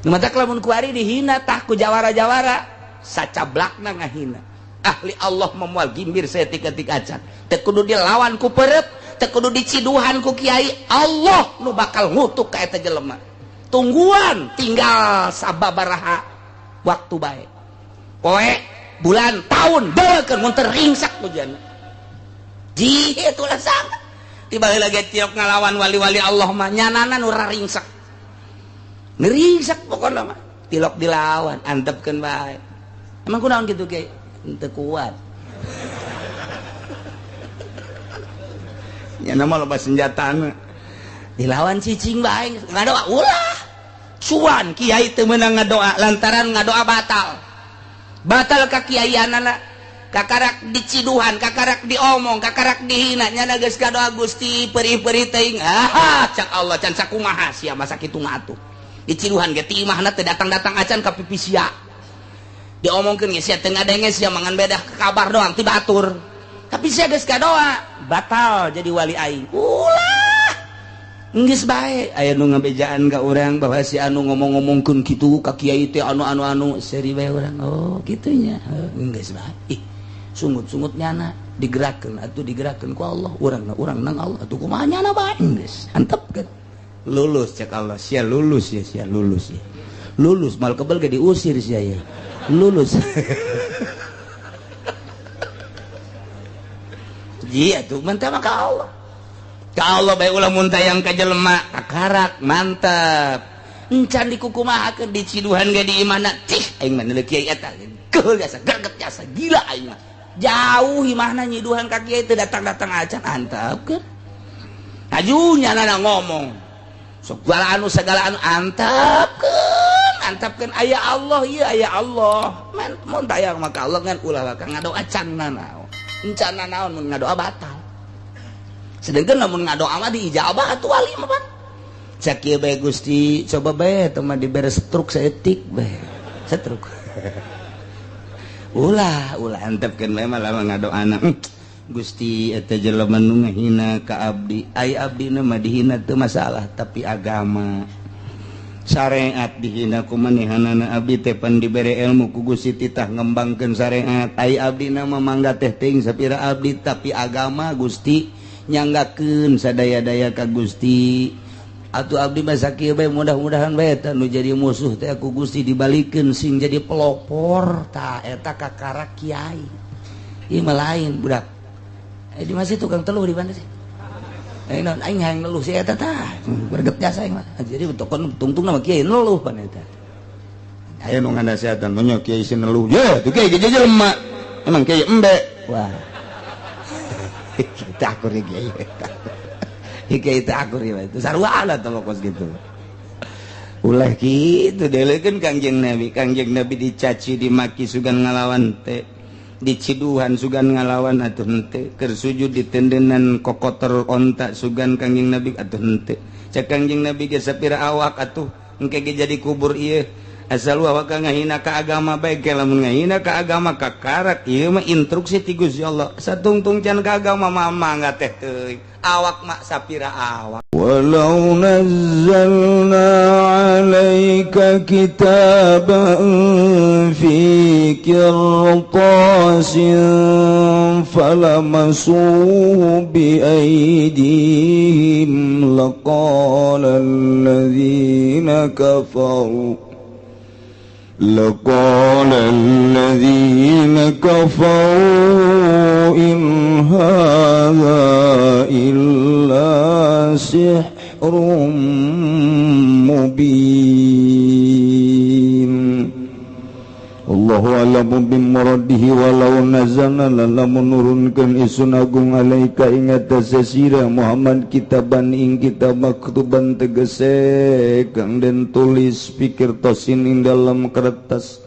mata lamun kuari dihina tah ku jawara-jawara sacablakna ngahina ahli Allah memual gimbir saya tika-tika acan teu kudu dilawan ku perep teu kudu diciduhan ku kiai Allah nu bakal ngutuk ka eta jelema tungguan tinggal sababaraha waktu bae poe bulan tahun deukeun mun teringsak hujan ji itulah sangat tiba lagi tiok ngalawan wali-wali Allah mah nyanana nu raringsak neringsak pokokna mah tilok dilawan antepkeun bae emang kunaon kitu ge teu kuat nya nama loba senjatana dilawan cicing bae ngadoa ulah cuan kiai teu meunang ngadoa lantaran ngadoa batal ka kiaianana kakarak diciduhan kakarak diomong kakarak dihina nya geus ngadoa Gusti perih-perih teuing cak Allah can sakumaha sia masa kitu mah atuh diciduhan ge ti imahna teu datang-datang acan ka pipi sia diomongkeun ge sia teu ngadenge sia mangan bedah kabar doang ti batur tapi sia geus ngadoa batal jadi wali aing ulah geus bae aya nu ngabejaan ka urang bahwa si anu ngomong-ngomongkeun kitu ka kiai teh anu seri bae urang oh kitu nya geus bae ih sungut-sungut nyana digerakkeun atuh digerakkeun ku Allah urang nang Allah atuh kumaha nyana bae geus antepkeun lulus cek Allah sia lulus ya sia lulus ya lulus mal kebel ge diusir sia ya lulus iya tuh mantap ka Allah bae ulah mun tayang ka jelema kakarak mantap encan dikukumahakeun diciduhan ge di imana tih aing mah neuleuh kiai eta geul jasa greget jasa gila aing mah jauh imahna nyiduhan ka kiai teu datang-datang acan antepkeun ajunya nana ngomong segala anu antapkeun aya Allah ieu aya Allah mun tayang maka Allah ngan ulah ka ngadoa canna naon encana naon mun ngadoa batal sedangkan lamun ngadoa mah diijabah atuh wali mah pan cak ieu bae Gusti coba bae teu mah dibere struk saeutik bae struk ulah antepkeun bae mah lamun ngadoana Gusti eta jelema nu ngahina ka abdi ai abdina mah dihina teu masalah tapi agama syariat dihina ku manehanana abdi teh pan dibere ilmu ku Gusti titah ngembangkeun syariat ai abdina mah mangga teh teuing sapira abdi tapi agama Gusti nyanggakeun sadaya-daya ka Gusti atuh abdi mah sakieu bae mudah-mudahan bae eta nu jadi musuh teh ku Gusti dibalikeun sing jadi pelopor tah eta kakarak kiai ieu mah lain budak di masih tukang teluh di mana sih non aing hayang neluh si eta tah berget jasa aing mah jadi betokon tungtung nama kiai neluh pan eta aya nu ngandasatan nya kiai si neluh ye tuh kiai ge jelema emang kiai embe wah kita akur ya kiai eta kiai teh akur ya itu sarua lah tolokos gitu ulah kitu deleukeun Kangjeng Nabi dicaci dimaki sugan ngalawan teh diciduhan sugan ngalawan atuh henteu keur sujud ditendenan kokotor onta sugan Kangjeng Nabi atuh henteu cak Kangjeng Nabi ge sapira awak atuh engke ge jadi kubur ieu asal awak ngahina ka agama bae ge lamun ngahina ka agama kakarak ieu mah instruksi ti Gusti Allah satungtung can ka agama mah mangga teh teuing awak mak sapira awak walau nazzalna alaika kitaban fi qirtasin falamasuhu bi aydihim laqala alladhina kafaru لقال الذين كفروا إن هذا إلا سحر مبين Allahu a'lamu bimuradihi walau nazalna lamun nurunkeun isun agung alaika ing atase sira Muhammad kitaban ing kitab maktuban tegese kang den tulis pikir tosin ing dalam kertas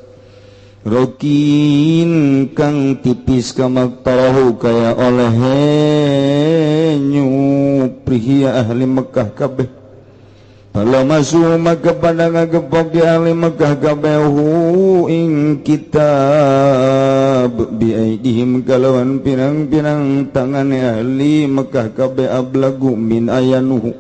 rokin kang tipis kamak tahu kaya oleh nyuprihi ahli Mekah kabeh Pala masuk maka pada ngagepok di ahli Mekah kabehu ing kitab biaidihim kalawan pirang-pirang tangan ahli Mekah kabe ablagu min ayanuhu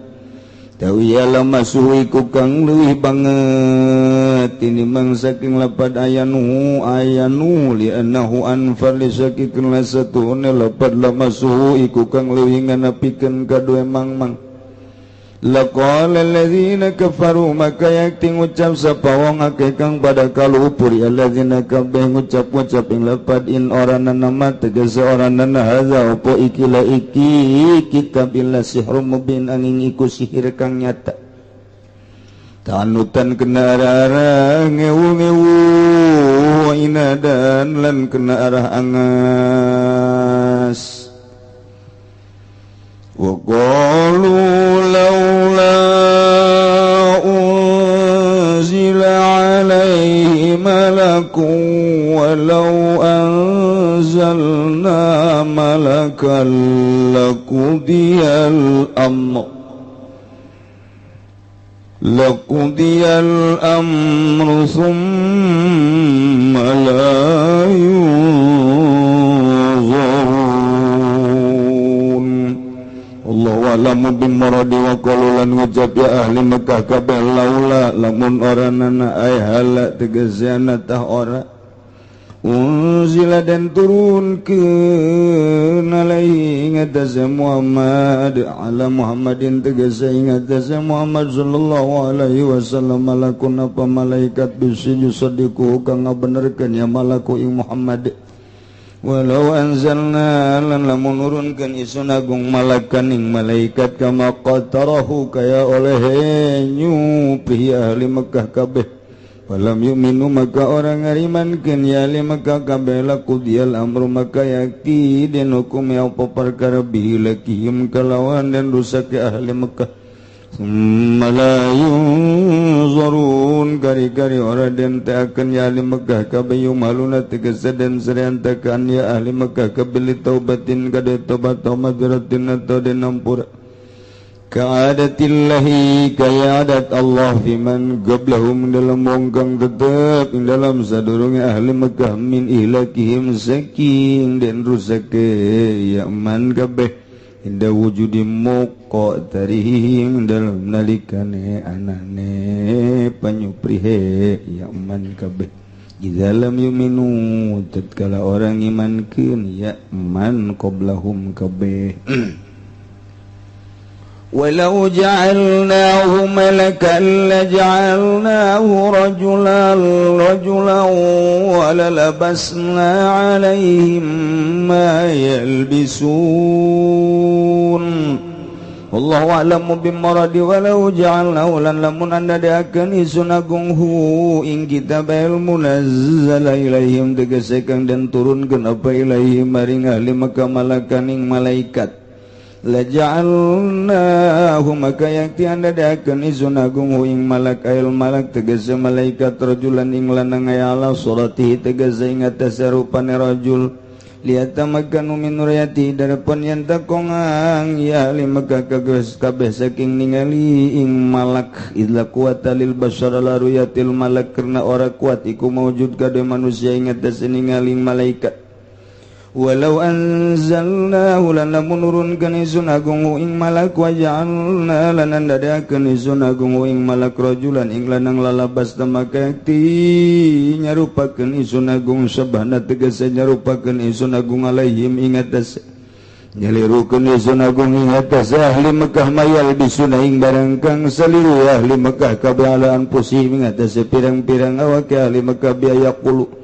tawiyalah masuhiku kang leuwih banget ini mang saking lapad ayanu li annahu anfar li sakikeun lasatuna lapad lamasuhiku kang leuwih nganapikeun kadoe mang laqala alladzina kafaru maka yakti ngucap sapa wong akeh kang pada kalupur alladzina kabeh ngucap-ngucap ing lapad in orana nama tegese orana hadza opo iki la iki kitab illa sihrun mubin angin iku sihir kang nyata tanutan kena arah ngewu-ngewu inadan lan kena arah angas wa qalu laula unzila alaihi malakun walau anzalna malakan laqudiyal amru thumma la Allahu a'lamu bimuradi wa qalulan ngucap ya ahli Mekah kabeh laula lamun oranana ay hala tegasana tah ora unzila dan turun ke alaihi ngatasa Muhammad ala Muhammadin tegasa ingatasa Muhammad sallallahu alaihi wasallam malakun apa malaikat bisi yusadiku kang ngabenerkeun ya malaku ing Muhammad walau anzalna lan lamun nurunkeun isun agung malakan ing malaikat kama qatarahu kaya oleh nyupi ahli Mekah kabeh falam yu'minu maka orang ngarimankeun ya ahli Mekah kabeh laqudial amru maka yakti den hukum ya apa perkara bilakihim kalawan dan rusak ahli Mekah Malayun kari-kari orang dan ta'akan ya ahli Mekah kabayu maluna tegesa dan seriantakan ya ahli Mekah kabili taubatin kada taubat atau maghfiratin atau dan ampura ka'adatillahi kaya adat Allah fiman qablahum dalam mongkang tetap dalam sadurungi ahli Mekah min ihlakihim saking dan rusak ya man kabeh inda wujudi moko tarihim dalam nalikane anane panyuprihe yaman kabeh idalam yuminu tatkala orang imankeun yaman qablahum kabeh walau ja'alnahu malakan laja'alnahu rajulan walalabasna alaihim ma yalbisun wallahu a'lamu bimuradi walau ja'alnahu lan lamun anda deakeun isun agung hu ing kitab munazzala ilaihim tegese kang den turunkeun apa ilaihim maring ahli Makkah malakan ing malaikat laja'alnahu maka yakti anda deakeun isun agung hu ing malak ail malak tegese malaikat rajulan ing lanang ala suratihi tegese ing atas rupane rajul liatamaganu min nuriyati darapan yang takongang ya lima kakagas kabeh saking ningali ing malak illa kuwata lil bashar la ruyatil malak karena ora kuat iku maujud kade manusia ing atas ningali malaikat walau anzalnahu lan lamun nurunkeun isun agung ing malak wa ja'alna lan andadakeun isun agung ing malak rajulan ing lanang lalabas tamakati nyarupakeun isun agung sabana tegese nyarupakeun isun agung alaihim ing atas nyalirukeun isun agung ing atas ahli Mekah mayal bisuna ing barang kang saliru ahli Mekah kabalaan pusih ing atas pirang-pirang awak ahli Mekah biaya qulu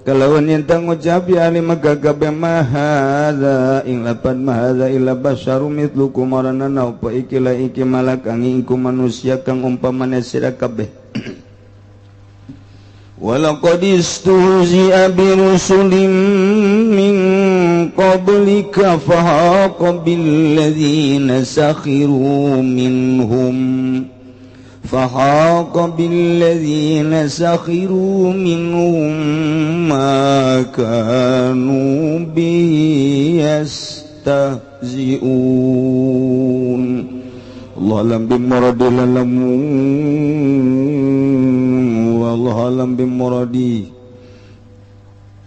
kalawan yang tangucap ya ahli Makkah kabeh mahadza ing lapan mahadza illa basyarum mithlukum maranana apa ikilah iki malak angin ku manusia kang umpamane sira kabeh walaqad istuhzi'a bi rusulin min qablika fahaqa bil ladzina sakhiru minhum فحاق بالذين سخروا منهم ما كانوا به يستهزئون الله أعلم بمراد والله أعلم بمراد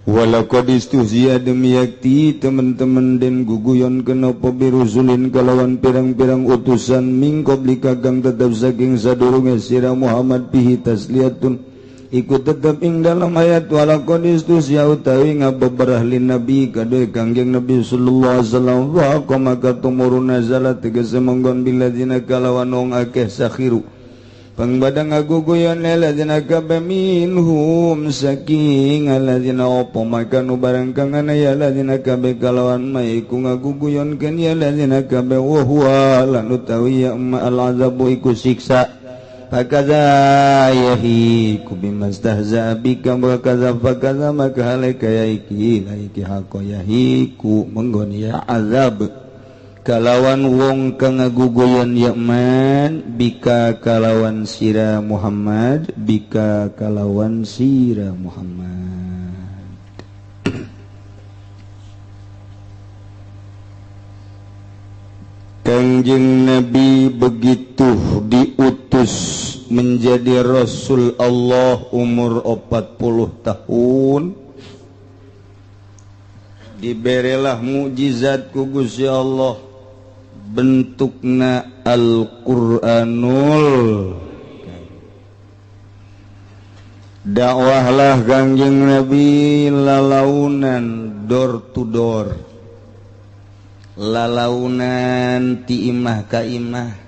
Walaqad istuhziya demiyakti teman-teman den guguyon kenapa birusulin kalawan pirang-pirang utusan min qablika kang tetap saking sadurunge sira Muhammad bihi tasliyatun ikut tetap ing dalam ayat walaqad istuhziya utawi ngabeberah lin nabi kadue kangjeng Nabi sallallahu alaihi wasallam wa maka tumurun nazalat tegese monggon biladina kalawan wong akeh sakhiru pangbadang aguguyan ladina kabe minhum saking aladina opo maka nu barang kang anaya ladina kabe kalawan maiku ngaguguyon ken ya ladina kabe wa huwa lan utawi ya ma al azabu iku siksa fakaza yahiku bimastahza bika wakaza fakaza maka halika yaiki laiki hako yahiku menggon ya azab kalawan wong kang ngaguguyon yakman bika kalawan sira Muhammad bika kalawan sira Muhammad. Kanjeng Nabi begitu diutus menjadi Rasul Allah umur 40 tahun diberilah mukjizat ku Gusti Allah bentukna Al-Quranul dakwahlah kanjeng Nabi lalaunan door to door lalaunan ti imah ka imah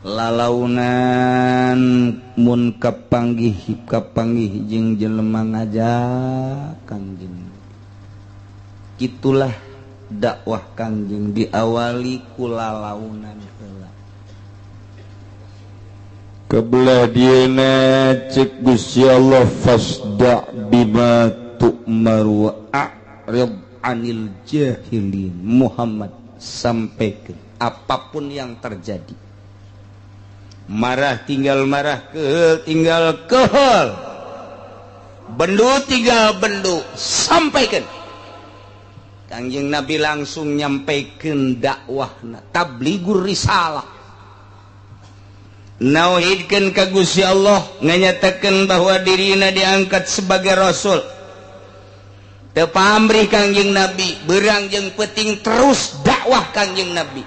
lalaunan mun kapanggih jeung jelema ngajak kanjeng itulah dakwah kanjeng diawali kulalaunan heula kebelah dieuna cek Gusti Allah fasda bima tu'mar wa a'rid anil jahilin Muhammad sampaikan apapun yang terjadi marah tinggal marah tinggal kehel bendu tinggal bendu sampaikan Kanjeng Nabi langsung nyampaikan dakwahna tabligur risalah nauhidkeun ka Gusti Allah nganyatakeun bahwa dirina diangkat sebagai rasul teu pamrih Kanjeng Nabi beurang jeung peuting terus dakwah Kanjeng Nabi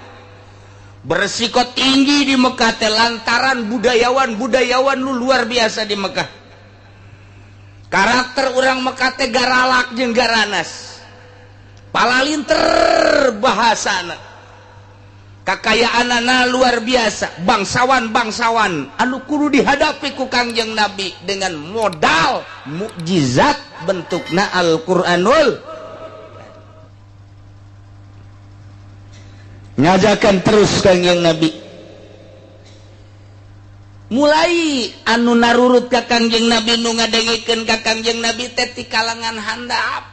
bersiko tinggi di Mekah teh lantaran budayawan lu luar biasa di Mekah karakter urang Mekah teh garalak jeung garanas palalinter bahasana kakayaanana luar biasa bangsawan anu kudu dihadapi ku Kanjeng Nabi dengan modal mukjizat bentukna Al-Quranul ngajakan terus Kanjeng Nabi mulai anu narurut ka Kanjeng Nabi nu ngadengikeun ka Kanjeng Nabi teh ti kalangan handap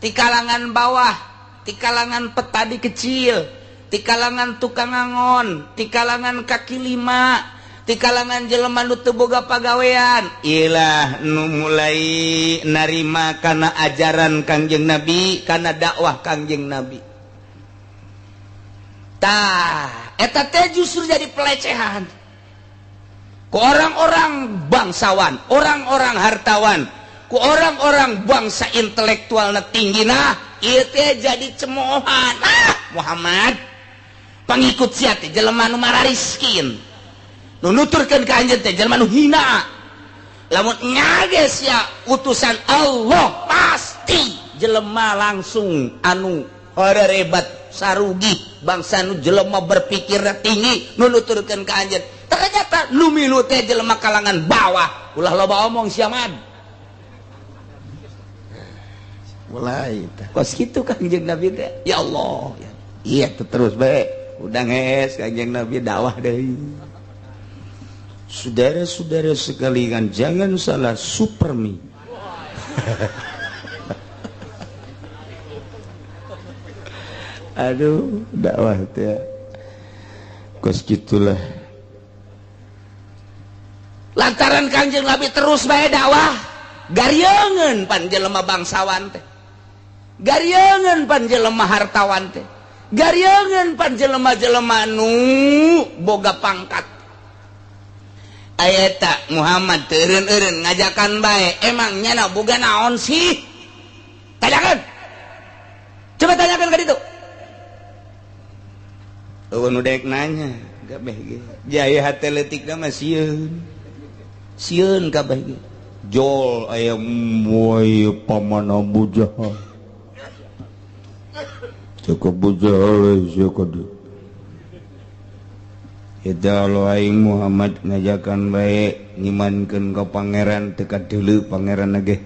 di kalangan bawah, di kalangan petani kecil, di kalangan tukang angon, di kalangan kaki lima, di kalangan jelema nu teu boga pagawean. Ilah nu mulai narima kana ajaran Kanjeng Nabi, kana dakwah Kanjeng Nabi. Tah, eta teh justru jadi pelecehan. Ku orang-orang bangsawan, orang-orang hartawan, ku orang-orang bangsa intelektual na tinggi nah ieu teh jadi cemoohan Muhammad pangikut sia teh jelema nu marariskin nu nuturkeun ka anjeun teh jelema nu hina lamun nyages ya utusan Allah pasti jelema langsung anu harerebat sarugi bangsa nu jelema berpikir tinggi nu nuturkeun ka anjeun ternyata nu milu teh jelema kalangan bawah ulah loba omong sia mad mulai kos kitu Kanjeng Nabi teh ya Allah ya. Iya terus bae udah nges Kanjeng Nabi dakwah deui saudara-saudara sekalian jangan salah supermi aduh dakwah teh kos kitulah lantaran Kanjeng Nabi terus bae dakwah garieungeun pan jelema bangsawan teh garieungeun pan jelema hartawan teh garieungeun pan jelema-jelema nu boga pangkat ayata Muhammad teureun-eureun ngajakan bae emangnya na boga naon sih tanyakan coba tanyakan ka ditu eueun dek nanya kabeh ge jaya hate leutikna mah sieun kabeh ge jol aya moy paman Abu Jahal cek Abu Jahal cek eta lo aing Muhammad ngajakan bae ngimankeun ka pangeran teu kadeuleu pangeran ge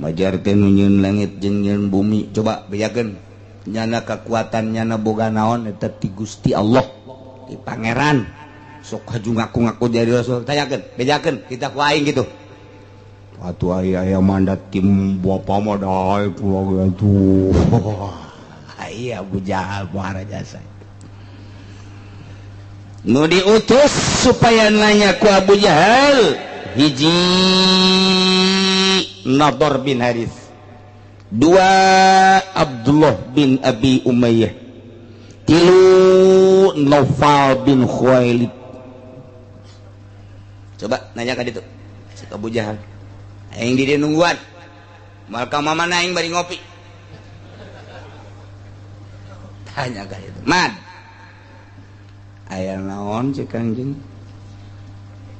majar teh nu nyieun langit jeung nyieun bumi coba bejakeun nyana kakuatan nyana boga naon eta ti Gusti Allah ti pangeran sok haju ngaku-ngaku jadi rasul tanyakeun bejakeun kita ku aing gitu atuh aya mandat tim bapa mah dae pulang atuh aya Abu Jahal muara jasa nu diutus supaya nanya ku Abu Jahal hiji Nadhr bin Harith dua Abdullah bin Abi Umayyah tilu Naufal bin Khuwailid coba nanya ka ditu si Abu Jahal aing di dieu nungguan moal ka mamana aing bari ngopi tanya ka ditu Mad aya naon cek anjeun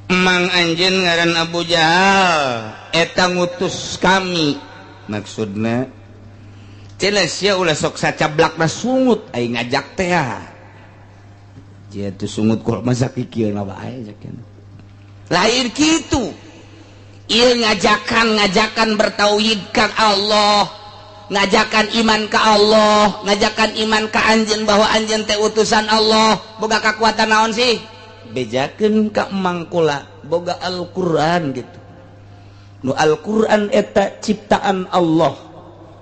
emang anjeun ngaran Abu Jahal eta ngutus kami maksudna cenah sia ulah sok sacablakna sungut aing ngajak teh sia teh sungut kul masa kikieuna bae sakeun lain kitu ieu ngajakan bertauhid ka Allah ngajakan iman ka Allah ngajakan iman ka anjeun bahwa anjeun teh utusan Allah boga kakuatan naon sih bejakeun ka emang kula boga Al-Qur'an gitu nu Al-Qur'an eta ciptaan Allah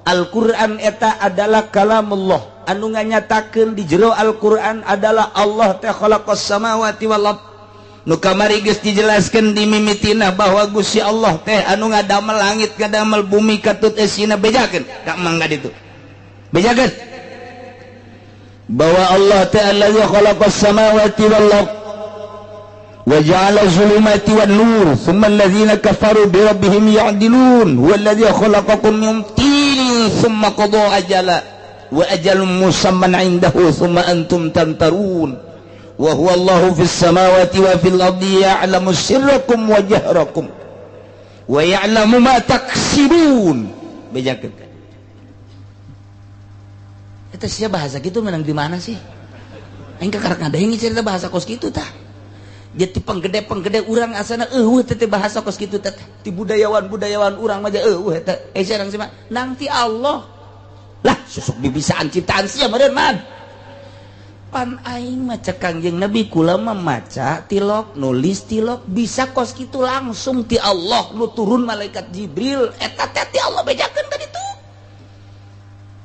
Al-Qur'an eta adalah kalamullah anu nganyatakeun di jero Al-Qur'an adalah Allah teh khalaqas samawati wal ardh nu kamari geus dijelaskeun di mimitina bahwa Gusti Allah teh anu ngadamel langit ngadamel bumi katut eusina bejakeun ka mangga ditu bejakeun bahwa Allah teh allazi khalaqas samawati wal ardh wa ja'ala zulumati wan nur thumma allazina kafaru bi rabbihim ya'dilun huwa allazi khalaqakum min tinin thumma qada ajala wa ajalun musamman 'indahu thumma antum tamtarun wa huwa Allahu fis samawati wa fil ardi ya'lamu sirrakum wa jahrakum wa ya'lamu ma taksibun bejakeun eta sia bahasa kitu menang di mana sih aing kakarek ngadaeng cerita bahasa kos kitu tah jadi penggede urang asana teh bahasa kos kitu teh ti budayawan urang mah eta sareng sih mah nang ti Allah lah susuk bibisaan ciptaan sia meureun man pan aing maca Kangjeng Nabi kula mah maca tilok nulis tilok bisa kos kitu langsung ti Allah nu turun malaikat Jibril eta teh ti Allah bejakeun ka ditu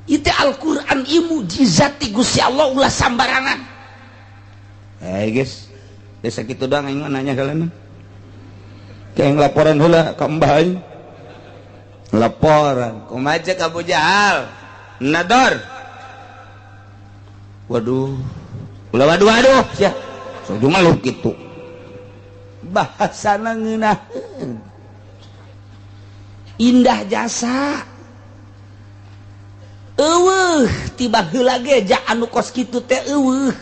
itu Al-Qur'an ieu mukjizat ti Gusti Allah ulah sambarangan guys desa kitu doang aing nanya kalian kayak laporan heula ka mbah aing laporan kumaha cek Abu Jahal Nadhr waduh sia sojung maluh kitu bahasana ngeunaheun indah jasa eueuh tiba heula ge ja anu kos kitu teh eueuh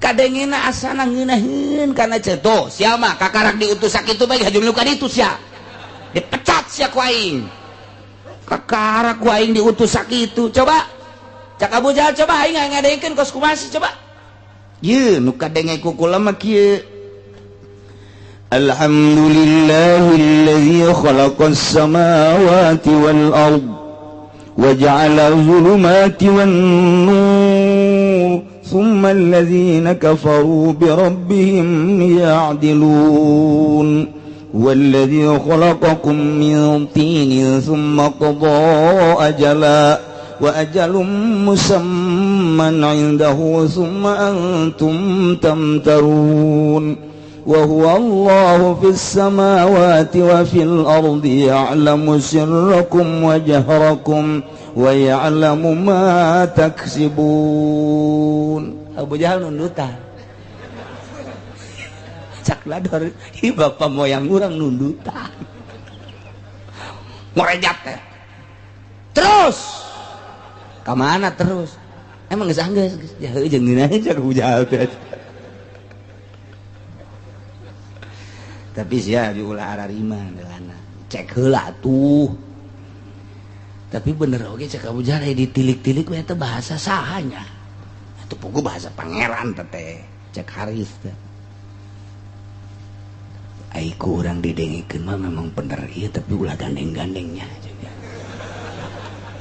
kadengena asana ngeunaheun kana ceto sia mah kakarak diutus sakitu bae haju milu ka ditu sia dipecat sia ku aing kakarak ku aing diutus sakitu coba cak Abu Jahal coba aing ngadeengkeun kos kumaha sih coba ye nu kadenge ku kula mah kieu alhamdulillahillazi khalaqas samawati wal ard wa ja'ala zulumati wan nur thumma allazina kafaru bi rabbihim ya'dilun والذي خلقكم من طين ثم قضى أجلا وأجل مسمى عنده ثم أنتم تمترون وهو الله في السماوات وفي الأرض يعلم سركم وجهركم ويعلم ما تكسبون Abu Jahal nundutan cak lador hi bapak moyang urang nundutan ngorejat teh terus kemana terus emang geus anggeus ya heuh jeung dina cak hujal teh tapi sia diulah ararima delana cek heula tuh tapi bener oge cek Abu Jahal ditilik-tilik we teh bahasa sahanya atuh puguh bahasa pangeran teh cek Haris teh ai ku urang didengikeun mah memang bener ieu tapi ulah gandeng-gandengnya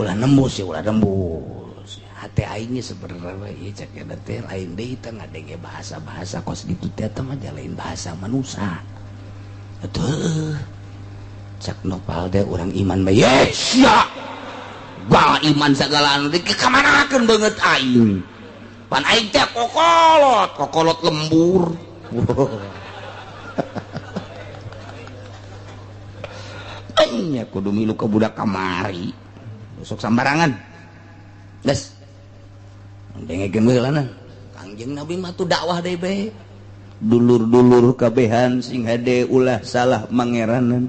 ulah nembus ya ulah nembus hate aing sebenarnya we ieu cek eta teh lain deui teh ngadenge bahasa-bahasa kos ditu teh mah lain bahasa manusia atuh cak nopal deh orang iman mah yes ya gak iman segala anu kamanakeun banget aing pan aing teh kokolot lembur nya kudu milu ke budak kamari sok sambarangan geus dengekeun we lana Kangjeng Nabi mah tuh dakwah deui be dulur-dulur kabehan sing hade ulah salah mangeranan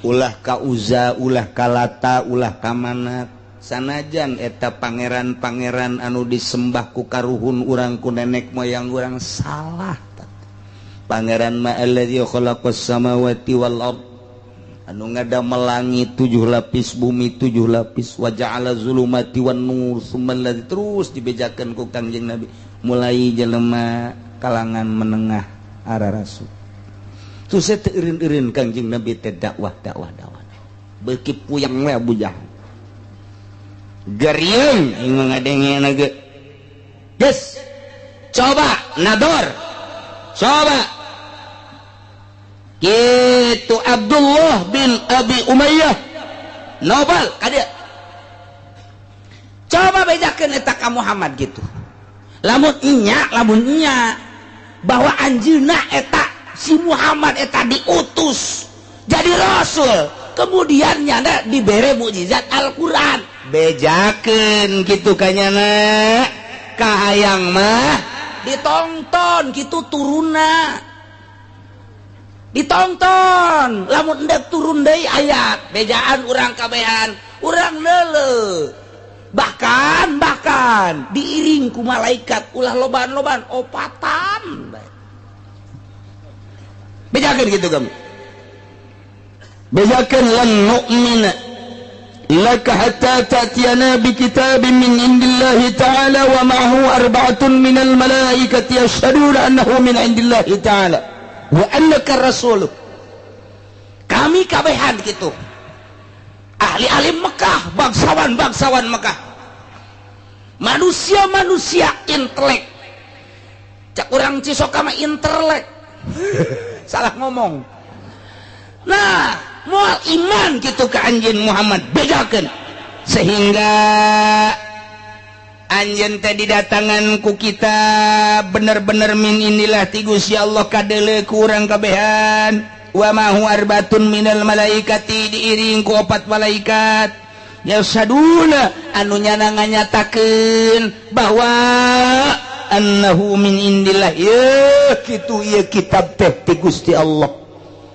ulah ka Uza ulah ka Lata ulah ka Manat sanajan eta pangeran-pangeran anu disembah ku karuhun urang ku nenek moyang urang salah pangeran ma alladzi khalaqas samawati wal ard anu ngadamel langit 7 lapis bumi 7 lapis wa ja'ala zulumati wan nur summal ladzi terus dibejakeun ku Kangjeng Nabi mulai jelema kalangan menengah ara rasul terus teh eureun-eureun Kangjeng Nabi teh dakwah beuki puyang we Abu Jahal garieun ing ngadengena ge geus coba nador coba kitu Abdullah bin Abi Umayyah nobal kadia coba bejakeun eta ka Muhammad gitu lamun nya bahwa anjeunna eta si Muhammad eta diutus jadi rasul kemudian nyana dibere mukjizat Al-Qur'an bejakeun kitu kanyana kahayang mah ditonton kitu turunna ditonton lamun hendak turun deui ayat bejaan urang kabehan urang leuleuh bahkan diiring ku malaikat ulah loban-loban opatan bejakeun gitu kamu bejakeun lan nu'mina laka hatta ta'tiyana bi kitabin min indillahi ta'ala wa ma'ahu arba'atun minal malaikati yashhaduna annahu min indillahi ta'ala wa annaka rasuluh kami kabehan gitu ahli-ahli Mekah bangsawan Mekah manusia intelek cak urang Cisoka mah intelek salah ngomong nah moal iman gitu ke anjeun Muhammad bedakeun sehingga anjeun teh didatangan ku kita bener-bener min inilah ti Gusti Allah kadeuleu ku urang kabehan wa ma huwa arbatun minal malaikati diiring ku 4 malaikat yasaduna anu nyana nganyatakeun bahwa annahu min indillah ya kitu ieu kitab teh ti Gusti Allah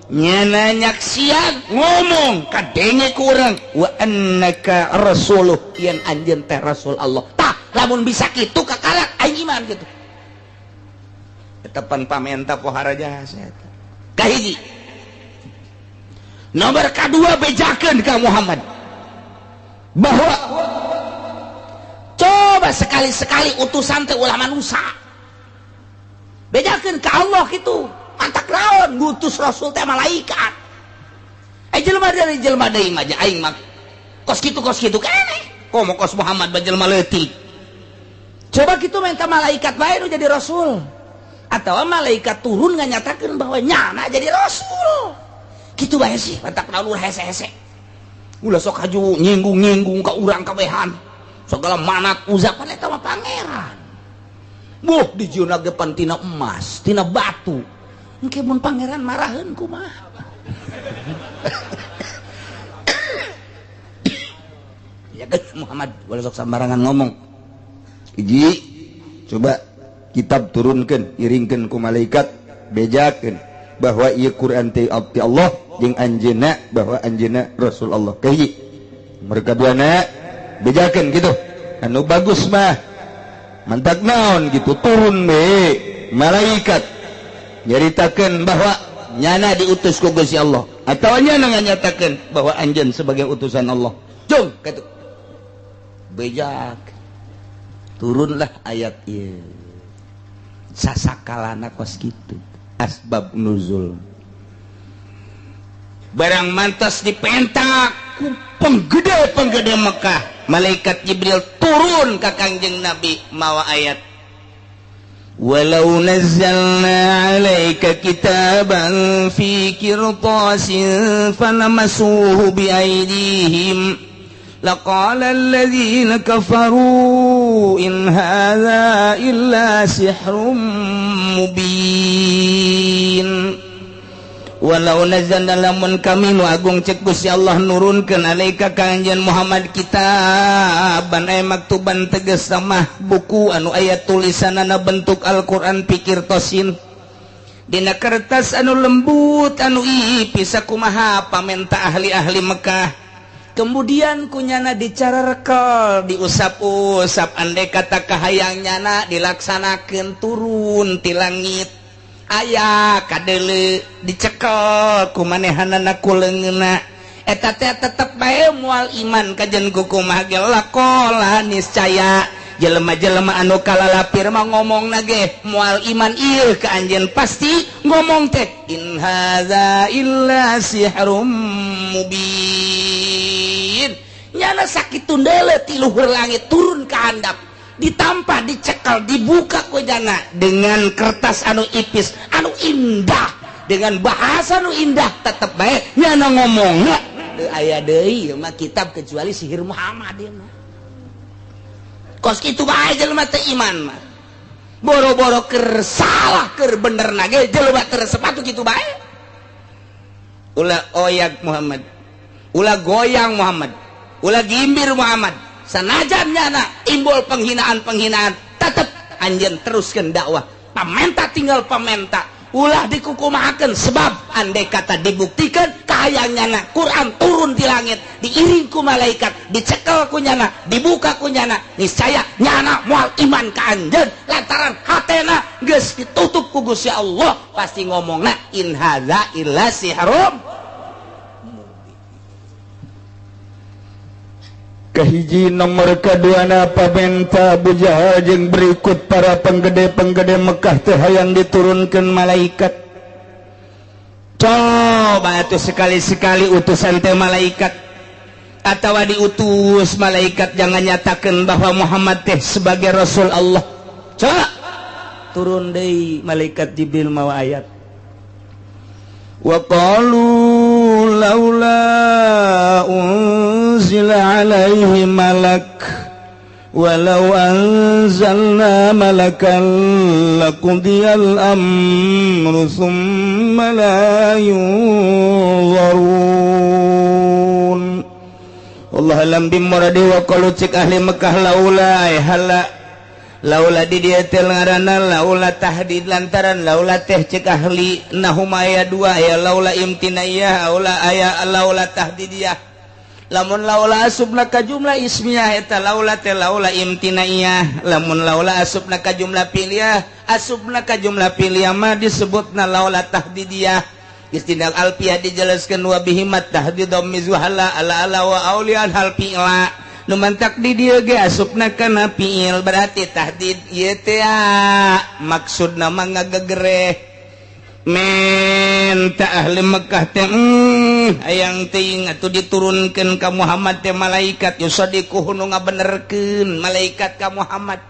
nyana nyaksian ngomong kadenge ku urang wa annaka rasuluh yen anjeun teh rasul Allah tah lamun bisa kitu kakalak aing iman kitu eta pan pamenta pohara jasa eta kahiji nomor kedua bejakeun ka Muhammad bahwa coba sekali-sekali utusan teh ulah manusia bejakeun ka Allah kitu mantak lawan ngutus rasul teh malaikat jelema dari jelema deui mah aing mah kos kitu keneh komo kos Muhammad bajelema leutik coba kitu minta malaikat bae nu jadi rasul atawa malaikat turun nganyatakeun bahwa nyana jadi rasul kitu bae sih mantak lawan hese-hese ulah sok haju nyinggung ka urang kabehan segala Manat Uzza pan eta mah pangeran buh dijieunna ge pan tina emas tina batu engke mun pangeran maraheun kumaha ya kan Muhammad ulah sok sambarangan ngomong hiji coba kitab turunkeun iringkeun ku malaikat bejakeun bahwa ieu Quran teh abdi Allah jeung anjeunna bahwa anjeunna Rasul Allah kahiji mereka duana bejakeun gitu anu bagus mah mantak naon gitu turun be malaikat nyaritakeun bahwa nyana diutus ku Gusti Allah atawa nyana nganyatakeun bahwa anjeun sebagai utusan Allah jong katu bejak turunlah ayat ieu sasakalana kos kitu asbab nuzul barang mantas dipentak ku penggede Mekah malaikat Jibril turun ka Kangjeng Nabi mawa ayat walau nazzalna 'alaika kitaban fi qirtasin falamasuhu bi aydihim laqala alladhina kafaru in hadza illa sihrun mubin walau nazzalna lamun kami nu agung cek Gusti Allah nurunkeun alaika ka anjeun Muhammad kitaban ay maktuban tegas mah buku anu aya tulisanana bentuk Al-Qur'an pikir tosin dina kertas anu lembut anu ipis sakumaha pamenta ahli-ahli Mekah kemudian kunyana dicarerekel diusap-usap andai kata kahayang nyana dilaksanakeun turun ti langit aya kadele dicekel kumanehanana kuleungeuna eta teh tetep bae moal iman kajen kukumaha ge lakola niscaya jelema-jelema anu kalalapir mah ngomongna ge moal iman ieu ka anjeun pasti ngomong teh in hadza illa sihrun mubin nyana sakitu deuleu ti luhur langit turun ka handap ditampa dicekel dibuka ku jana dengan kertas anu ipis anu indah dengan bahasa anu indah tetep bae nyana ngomongna teu aya deui mah kitab kecuali sihir Muhammad ieu mah kos kitu bae jelema teu iman mah boro-boro keur salah keur benerna ge jelema teu sepatu kitu bae ulah oyak Muhammad ulah goyang Muhammad ulah gimbir Muhammad sanajan nyana imbul penghinaan tetep anjeun teruskeun dakwah pamenta tinggal pamenta ulah dikukumahakeun sebab andai kata dibuktikan kahayang nyana Quran turun di langit diiring ku malaikat dicekel ku nyana dibuka ku nyana niscaya nyana moal iman ka anjeun lantaran hatena geus ditutup ku Gusti Allah pasti ngomongna in hadza illa sihrun kahiji nomor kaduana pamenta Abu Jahal jeung berikut para penggede-penggede Mekah teh hayang diturunkeun malaikat coba atuh sekali-sekali utusan teh malaikat atawa diutus malaikat jangan nyatakeun bahwa Muhammad teh sebagai Rasul Allah coba turun deui malaikat Jibril mawa ayat wa qalu laula unzila alaihi malak walau anzalna malakan laqudiyal amru thumma la yunzarun Allah alam bimuradi wa qalu cik ahli Mekah laula hala laula di dia teh ngaranna laula tahdid lantaran laula teh cek ahli nahum aya dua aya laula imtinaiyah aula aya laula tahdidiyah lamun laula asubna ka jumlah ismiyah eta laula teh laula imtinaiyah lamun laula asubna ka jumlah piliyah asubna ka jumlah piliyah mah disebutna laula tahdidiyah istilah alfiyah dijelaskeun wa bihimat tahdidum mizwahala ala ala wa aulian hal fi'la nu mantak di dieu ge asupna kana fiil berarti tahdid ieu teh maksudna mah ngagegereh men ta ahli Mekah teh hayang teuing atuh diturunkeun ka Muhammad teh malaikat yusadiquhu nu ngabenerkeun malaikat ka Muhammad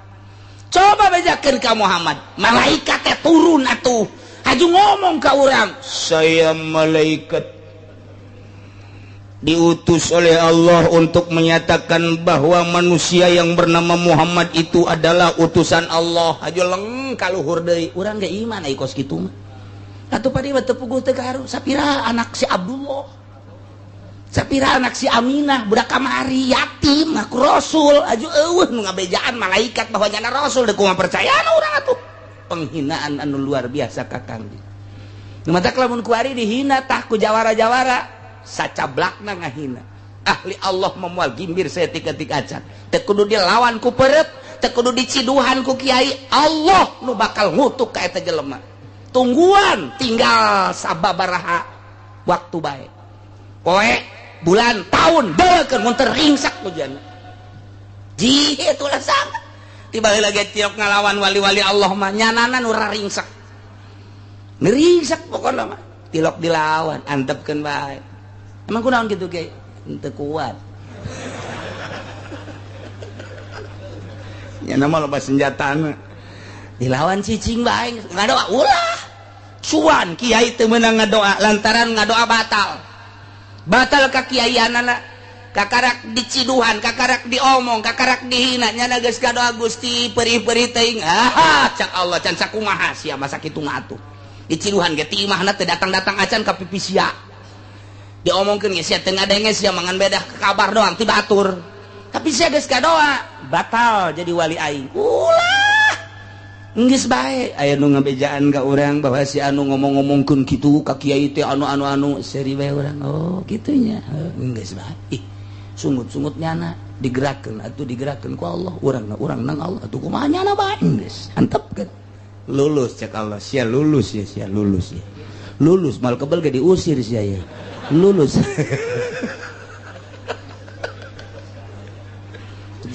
coba bejakeun ka Muhammad malaikat teh turun atuh haju ngomong ka urang saya malaikat diutus oleh Allah untuk menyatakan bahwa manusia yang bernama Muhammad itu adalah utusan Allah aja leng kaluhur deui urang ge iman ai kos kitu mah atuh padi teu puguh teu karu sapira anak si Abdullah sapira anak si Aminah budak kamari yatim ngaku rasul aju eueuh nu ngabejaan malaikat bahwa nyana rasul deuk kumaha percayaan urang atuh penghinaan anu luar biasa ka Kang mata lamun kuari dihina tah ku jawara-jawara sacablakna ngahina ahli Allah memual gimbir saya tik-tik acan teu kudu dilawan ku perep teu kudu diciduhan ku kiai Allah nu bakal ngutuk ka eta jelema tungguan tinggal sababaraha waktu bae poe bulan tahun deukeun mun teu ringsak hujan ji itulah sama tiba lagi tiok ngalawan wali-wali Allah mah nyanana nu raringsak ngeringsak pokokna mah tilok dilawan antepkeun bae emang kunaon kitu ge teu kuat nya nama loba senjatana dilawan cicing bae ngadoa ulah cuan kiai teu meunang ngadoa lantaran ngadoa batal ka kiaianana kakarak diciduhan kakarak diomong kakarak dihina nya geus ngadoa Gusti perih-perih teuing cak Allah can sakumaha sia masa kitu mah atuh diciduhan ge ti imahna teu datang-datang acan ka pipi sia diomongkeun ge sia teu ngadenge sia mangan bedah kabar doang ti batur tapi sia geus ngadoa batal jadi wali aing ulah geus bae aya nu ngabejaan ka urang bahwa si anu ngomong-ngomongkeun kitu ka kiai teh anu seri bae urang oh kitu nya geus bae ih sungut-sungut nyana digerakkeun atuh digerakkeun ku Allah urang nang Allah atuh kumaha nyana bae geus antepkeun lulus cek Allah sia lulus ya sia lulus ya lulus mal kebal ge diusir sia ya lulus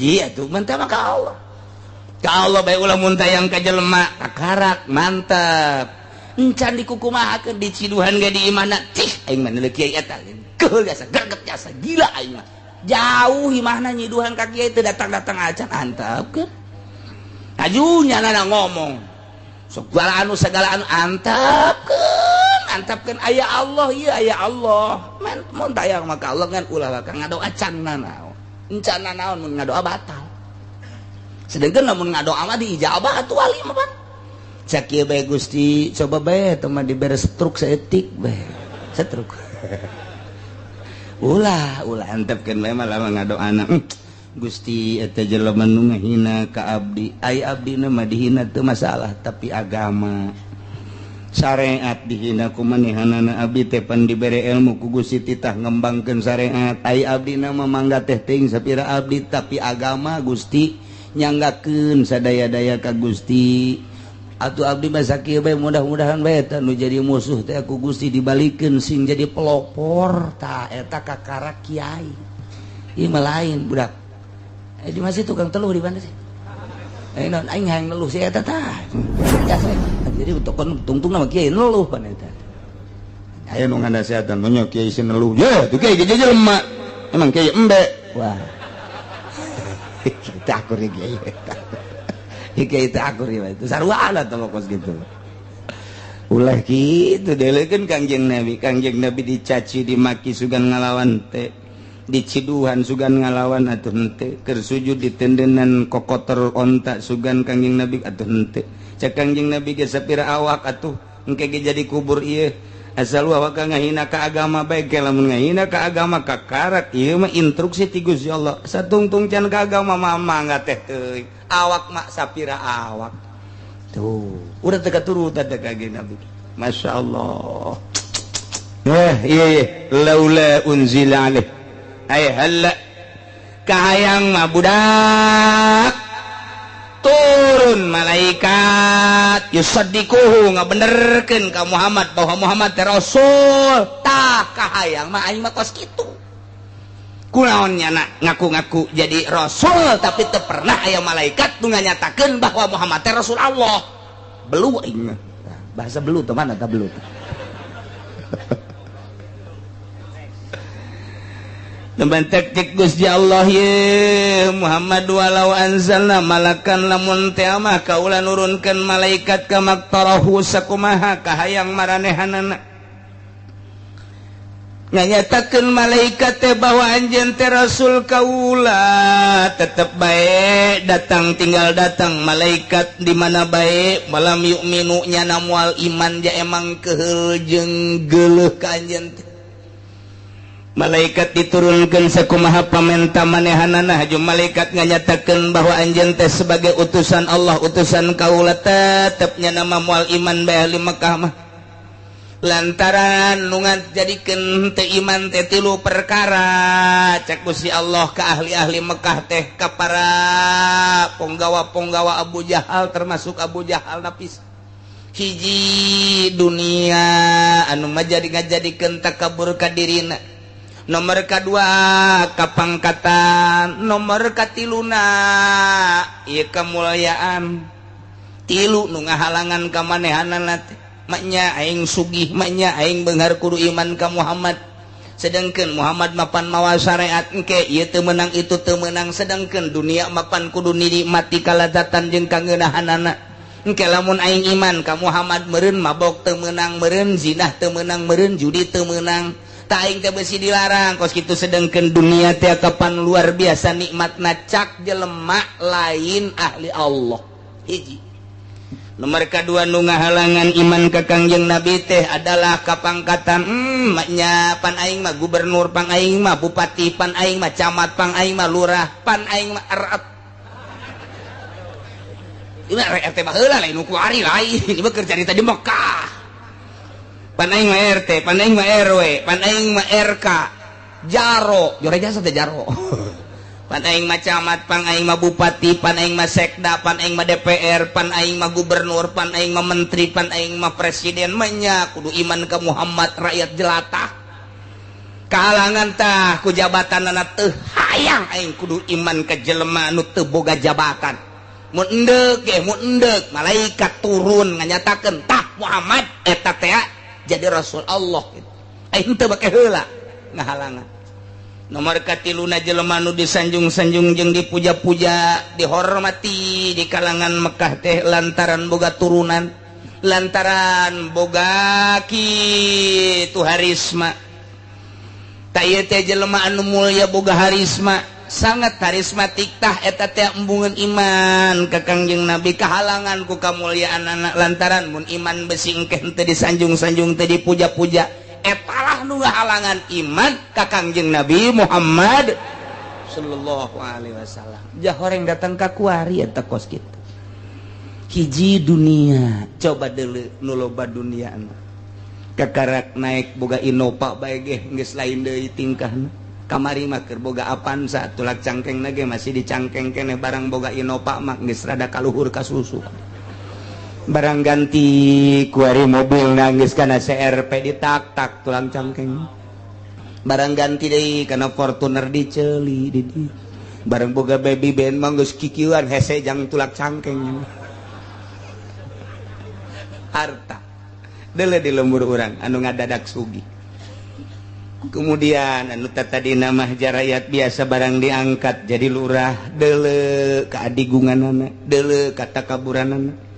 iya tuh mentah mah ka Allah bae ulah mun tayang ka jelema kakarak mantap encan dikukumahakeun diciduhan ge di imahna tih aing mah neuleuh kiai eta keul jasa greget jasa gila aing mah jauh imahna nyiduhan ka kiai teu datang-datang acan antepkeun ajunya nana ngomong segala anu antapkeun aya Allah ieu aya Allah mun tayang mah ka Allah ngan ulah ka ngadoa canna naon encana naon mun ngadoa batal sedangkan lamun ngadoa mah diijabah atuh wali mah pan cak ieu bae Gusti coba bae teu mah dibere struk saeutik bae struk ulah antepkeun bae mah lamun ngadoana Gusti eta jelema nu ngahina ka abdi ai abdina mah dihina teu masalah tapi agama syariat dihina ku manehanana abdi teh pan dibere ilmu ku Gusti titah ngembangkeun syariat ai abdina mah mangga teh teuing sapira abdi tapi agama Gusti nyanggakeun sadaya-daya ka Gusti atuh abdi mah sakieu bae mudah-mudahan bae eta nu jadi musuh teh ku Gusti dibalikeun sing jadi pelopor tah eta kakarak kiai ieu mah lain budak di masih tukang teluh di mana sih non aing hayang neluh si eta tah jadi tungtung nama kiai neluh pan eta aya nu ngandasehatan nya kiai si neluh ya tuh kiai ge jelema emang kiai embe wah kita akur kiai eta kiai teh akur ieu itu sarwana teh kos gitu ulah kitu deleukeun Kangjeng Nabi dicaci dimaki sugan ngalawan teh diciduhan sugan ngalawan atuh henteu keur sujud ditendenan kokotor onta sugan Kangjeng Nabi atuh henteu cek Kangjeng Nabi ge sapira awak atuh engke ge jadi kubur ieu asal awak ngahina ka agama bae ge lamun ngahina ka agama kakarak ieu mah instruksi ti Gusti Allah satungtung can ka agama mah mangga teh teuing awak mah sapira awak tuh urang teu katurutan teh Kangjeng Nabi masyaallah iya laula unzila alaih ay hala kahayang mah budak turun malaikat yusaddiquhu ngabenerkeun ka Muhammad bahwa Muhammad teh rasul tah kahayang mah aing mah kos kitu kunaon nyana ngaku-ngaku jadi rasul tapi teu pernah aya malaikat nu nganyatakeun bahwa Muhammad teh rasul Allah belu aing mah bahasa belu teh mana tah belu Tempat cek Gusti Allah ye Muhammad walau anzalna malakan lamun teh mah kaula nurunkeun malaikat ka maktarahu sakumaha kahayang maranehanana nganyatakeun malaikat teh bahwa anjeun teh rasul kaula tetep bae datang tinggal datang malaikat di mana bae malam yu'minu nya moal iman ja emang keheul jeung geuleuh ka anjeun teh malaikat diturunkan sakumaha pamenta manehanana haju malaikat nganyatakeun bahwa anjeun teh sebagai utusan Allah utusan kaula tetepnya nama moal iman bae ahli Makkah mah lantaran nungan jadikan teu iman teh 3 perkara cek Gusti Allah ke ahli-ahli Mekah teh ka para ponggawa-ponggawa Abu Jahal termasuk Abu Jahal napis hiji dunia anu mah jadi ngajadikeun takabur ka dirina nomor kedua kapangkatan nomor katiluna ieu kemuliaan 3 nu ngahalangan ka manehanana teh maknya aing sugih maknya aing beunghar kudu iman ka Muhammad sedangkeun Muhammad mapan mawa syariat engke ieu teu meunang itu teu meunang sedangkeun dunia mapan kudu nikmati kalazatan jeung kangeunahanana engke lamun aing iman ka Muhammad meureun mabok teu meunang meureun zinah teu meunang meureun judi teu meunang ta aing teh beusi dilarang kos kitu sedangkeun dunia teh kapan luar biasa nikmatna cak jelema lain ahli Allah hiji nomor kedua nu ngahalangan iman ka Kangjeng Nabi teh adalah kapangkatan maknya pan aing mah gubernur pang aing mah bupati pan aing mah camat pang aing mah lurah pan aing mah RT ini RT mah heula lain nu kuari lain ieu kerja di tadi Mekah pan aing mah RT pan aing mah RW pan aing mah RK jaro jore jasa teh jaro pan aing mah camat pan aing mah bupati pan aing mah sekda pan aing mah DPR pan aing mah gubernur pan aing mah menteri pan aing mah presiden manya kudu iman ka Muhammad rakyat jelata kahalangan tah ku jabatanna teu hayang aing kudu iman ka jelema anu teu boga jabatan mun endeuh ge mun endeuh malaikat turun nganyatakeun tah Muhammad eta teh jadi rasul Allah gitu aing teu bake heula ngahalangan nomor katiluna jelema nu disanjung-sanjung jeung dipuja-puja dihormati di kalangan Mekah teh lantaran boga turunan lantaran boga kitu harisma ta ieu teh jelema anu mulya boga harisma sangat karismatik tah eta teh embungeun iman ka Kangjeng Nabi kahalangan ku kamuliaanna lantaran mun iman besi engke teu disanjung-sanjung teu dipuja-puja etalah nu halangan iman ka Kangjeng Nabi Muhammad sallallahu alaihi wasallam jah horeng datang ka kuari eta kos kitu hiji dunia coba deuleu nu loba dunia kakarak naik boga Innova bae ge geus lain deui tingkahna kamari mah keur boga Avanza tulak cangkengna ge masih dicangkeng keneh barang boga Innova mah geus rada kaluhur ka susu barang ganti kuari mobil nangis karena CRP ditak-tak tulang cangkeng barang ganti deui karena Fortuner diceli di barang boga baby band mah geus kikieuan hese jang tulak cangkeng harta deuleu di lembur urang anu ngadadak sugih kemudian anu tadina mah jarayat biasa barang diangkat jadi lurah deuleu kaadigunganana deuleu katakaburanana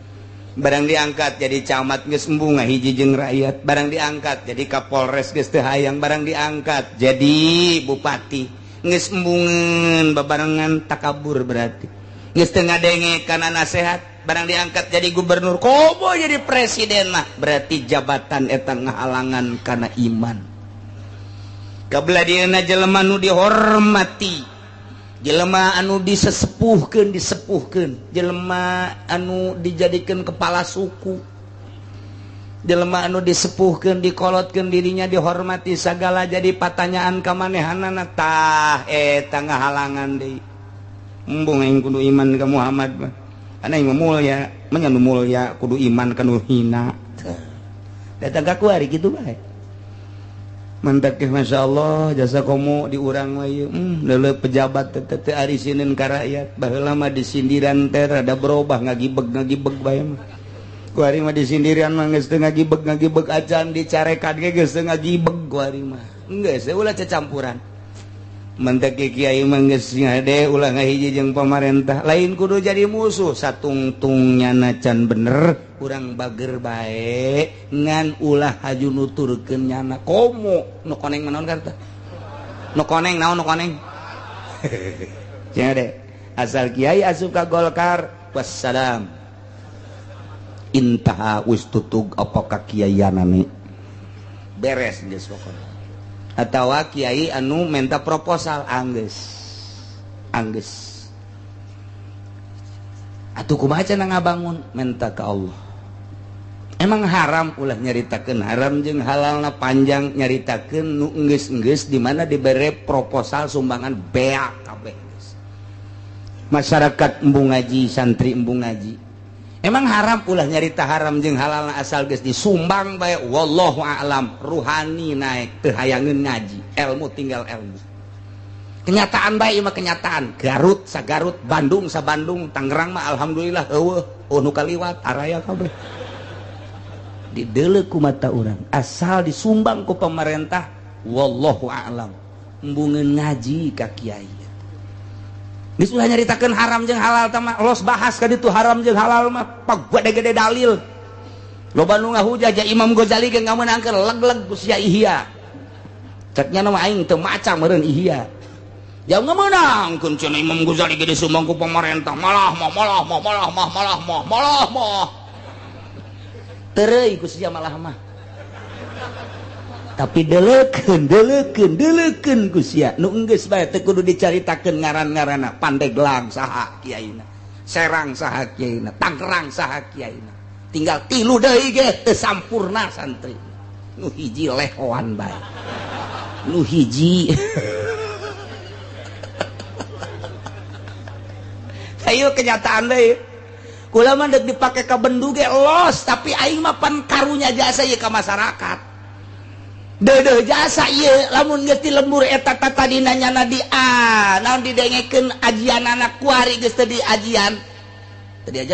barang diangkat jadi camat geus embung ngahiji jeung rakyat barang diangkat jadi Kapolres geus teu hayang barang diangkat jadi bupati geus embungeun babarengan takabur berarti geus teu ngadenge kana nasehat barang diangkat jadi gubernur komo jadi presiden mah berarti jabatan eta ngahalangan kana iman kabeladieuna jelema nu dihormati jelema anu disesepuhkeun jelema anu dijadikeun kepala suku jelema anu disepuhkeun dikolotkeun dirinya dihormati sagala jadi patanyaan ka manehanana tah eta ngahalangan deui embung aing kudu iman ka Muhammad mah ana aing mulya manya nu mulya kudu iman ka nu hina datang ka kuari kitu bae mantap ke Masya Allah jasa komo di urang mah ieu leuleuh pejabat teh ari sinin ka rakyat baheula mah disindiran teh rada berubah ngagibeg bae mah ku ari mah disindiran mah geus teu ngagibeg acan dicarekan ge geus teu ngagibeg ku ari mah geus ulah cacampuran mantap ke kiai mah geus ngade ulah ngahiji jeung pamarentah lain kudu jadi musuh satungtungnya can bener urang bager bae ngan ulah haju nuturkeun nyana komo nu koneng naon karta nu koneng naon nu koneng cenah de asal kiai asup ka Golkar wassalam intaha wis tutug apa kakiaianana beres geus pokona atawa kiai anu menta proposal anggeus atuh kumaha cenah ngabangun menta ka Allah emang haram ulah nyaritakeun haram jeung halalna panjang nyaritakeun nu enggeus-enggeus di mana dibere proposal sumbangan beak kabeh geus. Masyarakat embung ngaji, santri embung ngaji. Emang haram ulah nyarita haram jeung halalna asal geus disumbang bae wallahu a'lam, ruhani naik teu hayangeun ngaji, ilmu tinggal ilmu. Kenyataan bae mah kenyataan. Garut sa Garut, Bandung sa Bandung, Tangerang mah alhamdulillah eueuh, nu kaliwat araya kabeh. Dideuleu ku mata urang asal disumbang ku pemerintah wallahu a'lam embungeun ngaji ka kiai geus ulah nyaritakeun haram jeung halal tah mah los bahas ka ditu haram jeung halal mah pagede-gede dalil loba nu ngahujah ja Imam Ghazali ge ngameunangkeun leg-leg ku sia Ihya cek nya mah aing teu maca meureun Ihya jauh ngameunangkeun cenah Imam Ghazali ge disumbang ku pemerintah malah terei ku sia malah mah tapi deleukeun ku sia nu enggeus bae teu kudu dicaritakeun ngaran-ngaranna Pandeglang saha kiaina Serang saha kiaina Tangerang saha kiaina tinggal 3 deui ge teu sampurna santri nu hiji lehoan bae nu hiji ayo kenyataan deui kula mah deuk dipake ka bendu ge los tapi aing mah pan karunya jasa ieu ka masyarakat deudeuh jasa ieu lamun geus ti lembur eta tadi nanyana di naon didengekeun ajian anak kuari geus teu di ajian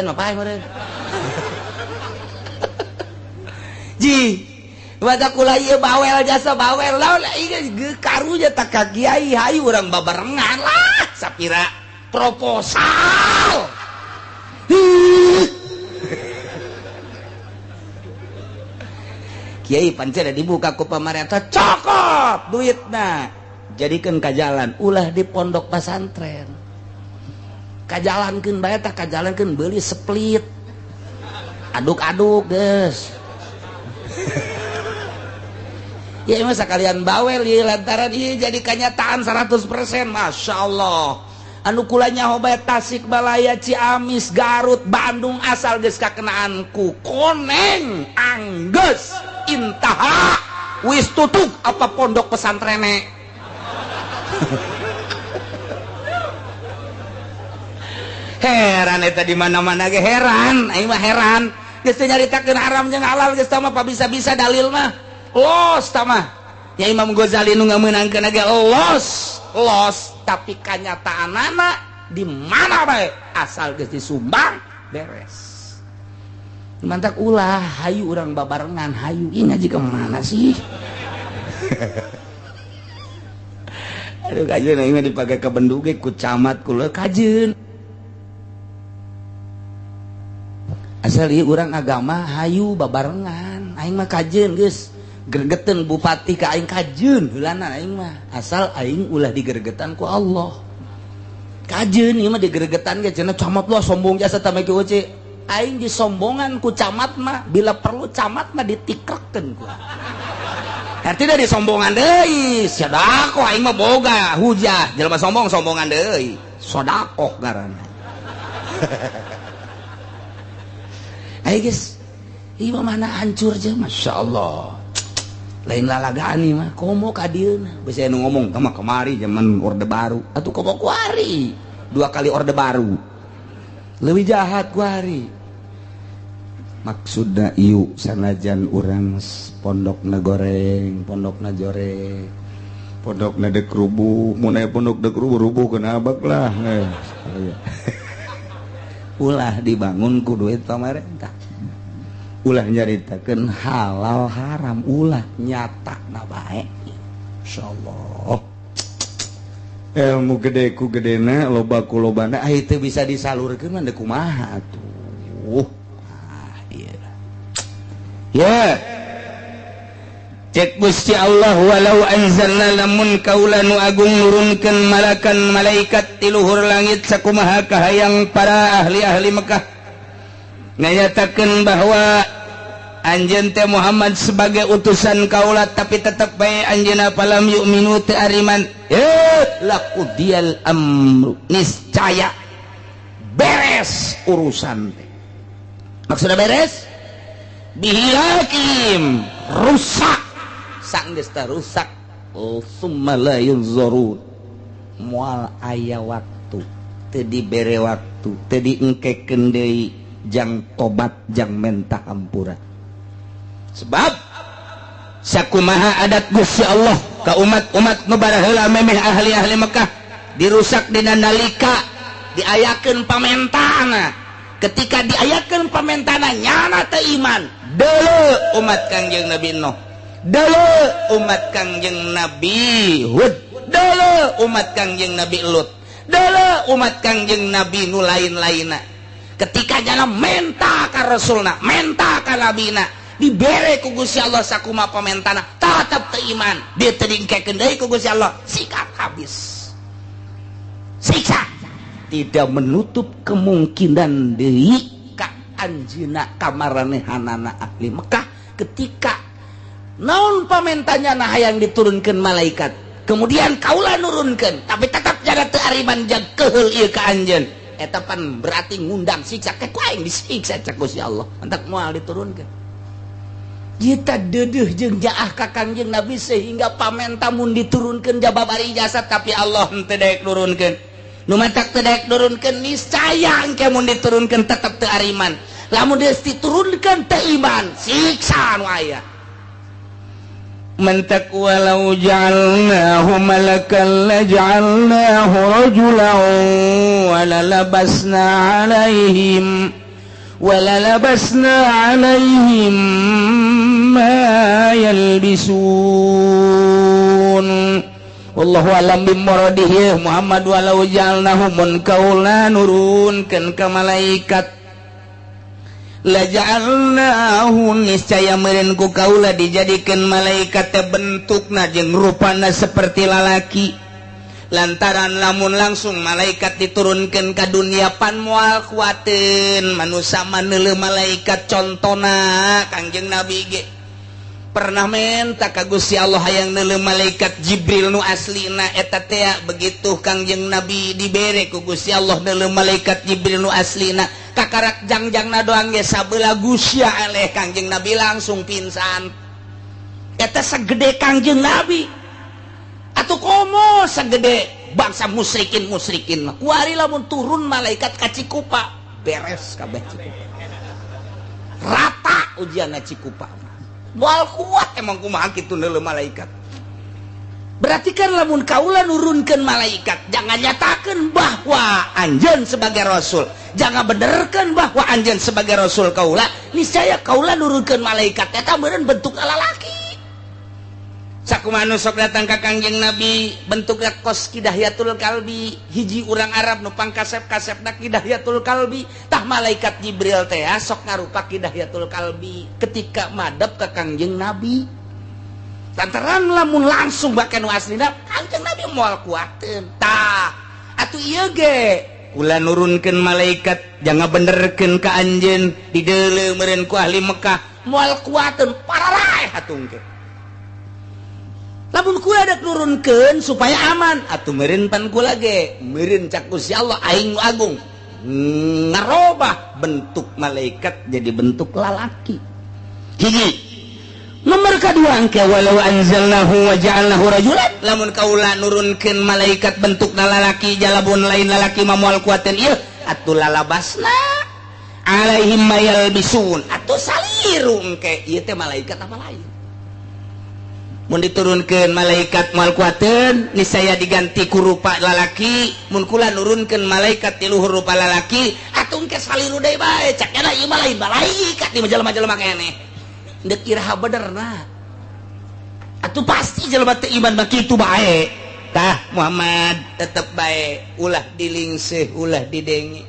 mah pae meureun ji baca kula ieu bawel jasa bawel lawan ieu karunya tak ka kiai hayu urang babarengan lah sapira proposal kiai pancen dibuka ku pamarentah cokot duitna jadikeun ka jalan ulah di pondok pesantren kajalankeun bae tah kajalankeun beuli split aduk-aduk geus ya emang sekalian bawel ieu lantaran ieu jadi kenyataan 100% masyaallah anu kulanya hoba Tasikmalaya, Ciamis, Garut, Bandung asal geus kakenaan ku koneng anggeus intaha wis tutup apa pondok pesantrene heran eta di mana-mana ge heran aing mah heran geus teu nyaritakeun haram jeung halal geus tah mah bisa-bisa dalil mah los tah mah ya Imam Ghazali nu ngameunangkeun ge los tapi kanyataanana di mana bae asal geus disumbang beres mantak ulah hayu urang babarengan hayu ih ngaji ke mana sih aduh kajeun aing mah dipake ka bendu ge ku camat kula kajeun asal ieu urang agama hayu babarengan aing mah kajeun geus gergetan bupati ka aing kajeun heulana aing mah asal aing ulah digergetan ku Allah kajeun ieu mah digergetan ge cenah camat lu sombong jasa tah make oce aing disombongan ku camat mah bila perlu camat mah ditikrekeun ku artinya disombongan deui sodaqoh aing mah boga hujah jelema sombongan deui sodaqoh ngaranna ayo guys ieu mah mana hancur je masyaallah lain lalagaan nih mah komo ka dieuna bisa nu ngomong sama kemari zaman orde baru atuh komo kuari 2 kali orde baru leuwih jahat kuari maksudna ieu sanajan urang pondokna goreng pondokna joreng pondokna dek rubuh mun aya pondok dek rubuh keuna abak lah ulah dibangun ku duit pamarentah ulah nyaritakeun halal haram ulah nyatakna bae insyaallah ilmu gede ku gedena loba ku lobana ai teu bisa disalurkeun mah deuk kumaha atuh ieu ya cek Gusti Allah walau anzalna lamun kaula nu agung nurunkeun malakan malaikat ti luhur langit sakumaha kahayang para ahli-ahli Mekah nganyatakeun bahwa anjeun teh Muhammad sebagai utusan kaula tapi tetep bae anjeunna falam yu'minu teu ariman laqudiyal amru niscaya beres urusan teh maksudna beres bihilakim rusak sanggeus teh rusak summa la yunzurun moal aya waktu teu dibere waktu teu diengkekeun deui jang tobat jang minta ampura sebab sakumaha adat Gusti Allah ka umat-umat nu baraheula memeh ahli-ahli Mekah dirusak dina nalika diayakeun pamentana ketika diayakeun pamentana nyana teu iman deuleu umat Kangjeng Nabi Nuh deuleu umat Kangjeng Nabi Hud deuleu umat Kangjeng Nabi Lut deuleu umat Kangjeng Nabi nu lain-lainna ketika nyana menta ka rasulna menta ka nabina dibere ku Gusti Allah sakumaha pamentana tetep teu iman dia teu diengkekeun deui ku Gusti Allah sikat habis siksa tidak menutup kemungkinan deui ka anjeunna kamaranehanana ahli Mekah ketika naon pamentanya nah hayang diturunkeun malaikat kemudian kaula nurunkeun tapi tetap jaga teu ariman jag keheul ieu ka anjeun eta pan berarti ngundang siksa ke kuaing disiksa cak Gusti Allah antak moal diturunkeun kita dedeuh jeung jaah ka Kangjeng Nabi sehingga pamenta mun diturunkeun jababari jasad tapi Allah henteu daek nurunkeun nu matak teu daek nurunkeun niscaya engke mun diturunkeun tetep teu ariman lamun geus diturunkeun teu iman siksa nu aya mentak walau ja'alnahu malakan laja'alnahu rajulan walalabasna alaihim ma yalbisun wallahu alam bimuradihi Muhammad walau ja'alnahu mun kaula nurunkeun ka malaikat la ja'alnahu niscaya meureun ku kaula dijadikeun malaikat teh bentukna jeung rupana seperti lalaki lantaran lamun langsung malaikat diturunkeun ka dunia pan moal kuateun manusia maneuleuh malaikat contona Kangjeng Nabi ge pernah menta ka Gusti Allah hayang neuleuh malaikat Jibril nu aslina eta teh begitu Kangjeng Nabi dibere ku Gusti Allah neuleuh malaikat Jibril nu aslina kakarak jangjangna doang ge sabeula gusya eleh Kangjeng Nabi langsung pingsan eta sagede Kangjeng Nabi atuh komo sagede bangsa musyrikin mah kuari lamun turun malaikat ka Cikupa beres kabeh Cikupa rata ujianna Cikupa moal kuat emang kumaha kitu neuleuh malaikat berarti kan lamun kaula nurunkeun malaikat jangan nyatakeun bahwa anjeun sebagai rasul jangan benerkeun bahwa anjeun sebagai rasul kaula niscaya kaula nurunkeun malaikat eta meureun bentuk lalaki sakumaha nu sok datang ka Kangjeng Nabi bentukna kos Kidahiyatul Kalbi hiji urang Arab nu pangkasep-kasepna Kidahiyatul Kalbi tah malaikat Jibril teh sok ngarupa Kidahiyatul Kalbi ketika madep ka Kangjeng Nabi lantaran lamun langsung bake nu aslina Kangjeng Nabi moal kuateun tah atuh ieu ge kula nurunkeun malaikat jangan benerkeun ka anjeun dideuleuh meureun ku ahli Mekah moal kuateun pararaeh hatung ge lamun kula dak nurunkeun supaya aman atuh meureun pan kula ge meureun cak Gusti Allah aing agung ngarobah bentuk malaikat jadi bentuk lalaki hiji nomor kedua engke walau anzalnahu wa ja'alnahu rajulan lamun kaula nurunkeun malaikat bentukna lalaki jalabun lain lalaki mamual kuateun ieu atuh lalabasna alaihim mayalbisun atuh saliru engke ieu teh malaikat apa lain mun diturunkeun malaikat moal kuateun niscaya diganti ku rupa lalaki mun kula nurunkeun malaikat ti luhur rupa lalaki atuh engke saliru deui bae cak nya ieu mah lain malaikat di jelema-jelema keneh deuk iraha benerna atuh pasti jelema teu iman mah kitu bae tah Muhammad tetep bae ulah dilingseuh ulah didenge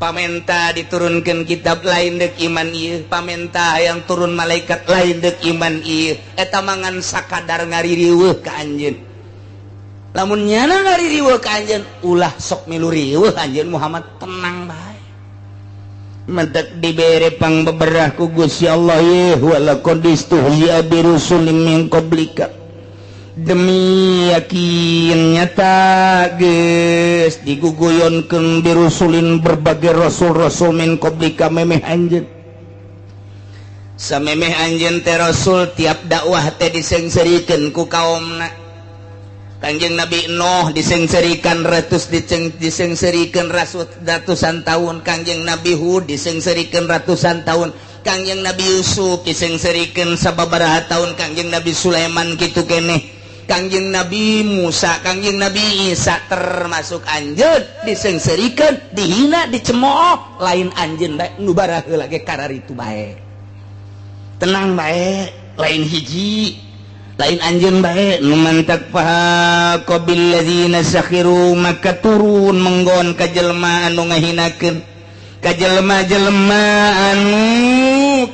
pamenta diturunkeun kitab lain deuk iman ieu pamenta yang turun malaikat lain deuk iman ieu eta mangan sakadar ngaririweuh ka anjeun lamun nyana ngaririweuh ka anjeun ulah sok milu riweuh anjeun Muhammad tenang bae mentek dibere pangbeberah ku Gusti Allah ye wala qadistuhliya bi rusulin min qablika demi yakin nyata geus diguguyonkeun birusulin berbagai rasul-rasul min qablika memeh anjeun samemeh anjeun teh Rasul tiap dakwah teh disengsarikeun ku kaumna. Kanjeng Nabi Nuh disengsarikan disengsarikan ratusan tahun. Kanjeng Nabi Hud disengsarikan ratusan tahun. Kanjeng Nabi Yusuf disengsarikan sababaraha tahun. Kanjeng Nabi Sulaiman kitu keneh. Kanjeng Nabi Musa, Kanjeng Nabi Isa termasuk anjeun disengsarikan, dihina, dicemooh. Lain anjeun bae nu baraha heula ge kararitu bae. Tenang bae, lain hiji. Lain anjeun bae nu mantak paha qabil ladzina sakhiru maka turun menggon ka jelema anu ngahinakeun ka jelema-jelema anu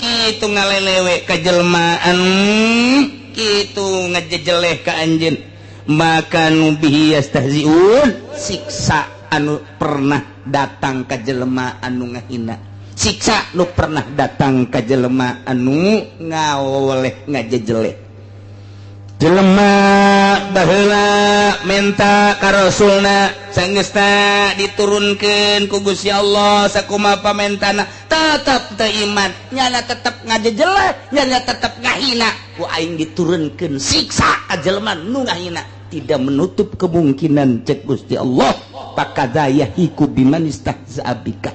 kitu ngalelewe ka jelema anu kitu ngajejeleh ka anjeun maka nu bihi yastahziun siksa anu pernah datang ka jelema anu ngahina siksa nu pernah datang ka jelema anu ngawoleh ngajejeleh jelema baheula menta ka Rasulna saenggeusna diturunkeun ku Gusti Allah sakumaha pamentana tetep teu iman nyana tetep ngajejeleh nyana tetep ngahina ku aing diturunkeun siksa ka jelema nu ngahina tidak menutup kemungkinan cek Gusti Allah pakadayahiku biman istahza bika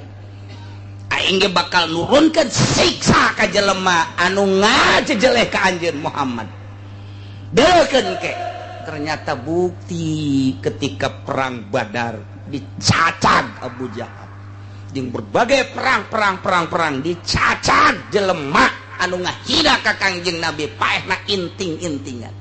aing ge bakal nurunkeun siksa ka jelema anu ngajejeleh ka anjeun Muhammad. Deken ke ternyata bukti ketika perang Badar dicacag Abu Jahal jeung berbagai perang dicacag jelema anu ngahina ka Kangjeng Nabi paehna inting-intingan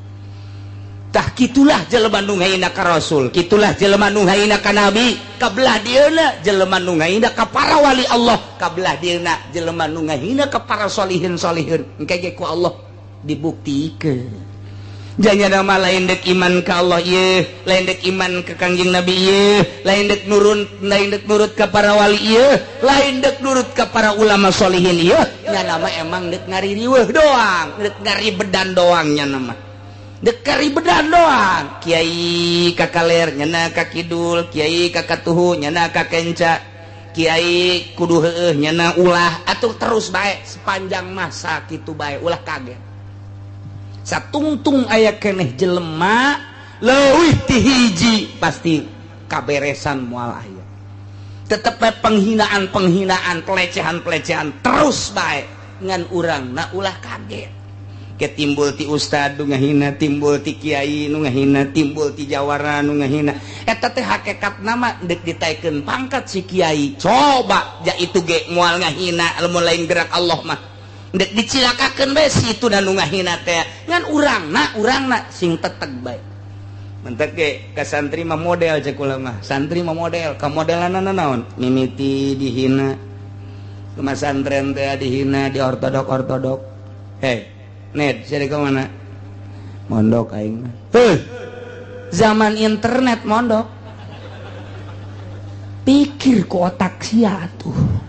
tah kitulah jelema nu ngahina ka Rasul kitulah jelema nu ngahina ka Nabi kabelah dieuna jelema nu ngahina ka para wali Allah kabelah dieuna jelema nu ngahina ka para solihin-solihin engke ge ku Allah dibuktikeun. Janya nama lain dek iman ke Allah ye, lain dek iman ke Kangjeng Nabi ye, lain dek nurut ke para wali ye, lain dek nurut ke para ulama solihin ye. Nya nama emang dek ngaririweuh doang, dek ngaribedan doang nya nama. Dek ngaribedan doang. Kiai kakaler nyana ka kidul, kiai kakatuhu nyana ka kenca, kiai kudu heueuh nyana ulah atuh terus bae sepanjang masa kitu bae ulah kaget. Satungtung aya keneh jelema leuwih ti hiji pasti kaberesan moal aya tetep penghinaan pelecehan terus bae ngan urangna ulah kaget ke timbul ti ustad nu ngahina timbul ti kiai nu ngahina timbul ti jawara nu ngahina eta teh hakikatna mah deuk ditaikeun pangkat si kiai coba ja itu ge moal ngahina lamun lain gerak Allah mah dek dicilakakeun bae situ dan nu ngahina teh ngan urangna sing teteg bae mentek ge ka santri mah model cek ulama santri mah model ka modelanna naon mimiti dihina ke masantren teh dihina di ortodok hei net sare ka mana mondok aing mah zaman internet mondok pikir ku otak sia atuh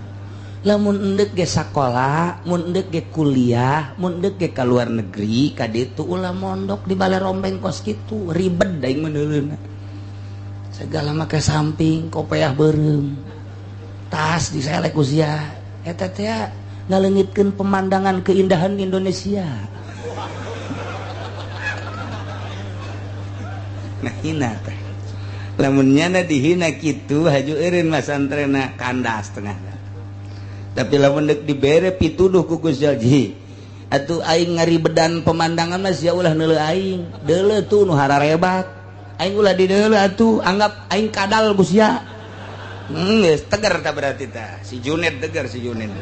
lamun endek ge sakola, mun endek ge kuliah, mun endek ge ka luar negeri, ka ditu ulah mondok di balai rombeng kos kitu, ribet da aing meuneuleuna. Segala make samping, kopeah beureum. Tas diselek ku sia. Eta teh ngaleungitkeun pemandangan keindahan Indonesia. Nah hina teh. Lamun nyana dihina kitu, haju eureun masantrena kandas tengahna. Tapi lamun deuk dibere pituduh ku Gus Jaji atuh aing ngaribedan pemandangan mah sia ulah neuleuh aing deuleuh tuh nu hararebat aing ulah di deuleuh atuh anggap aing kadal ku sia geus teger tah berarti tah si Juned teger si Juned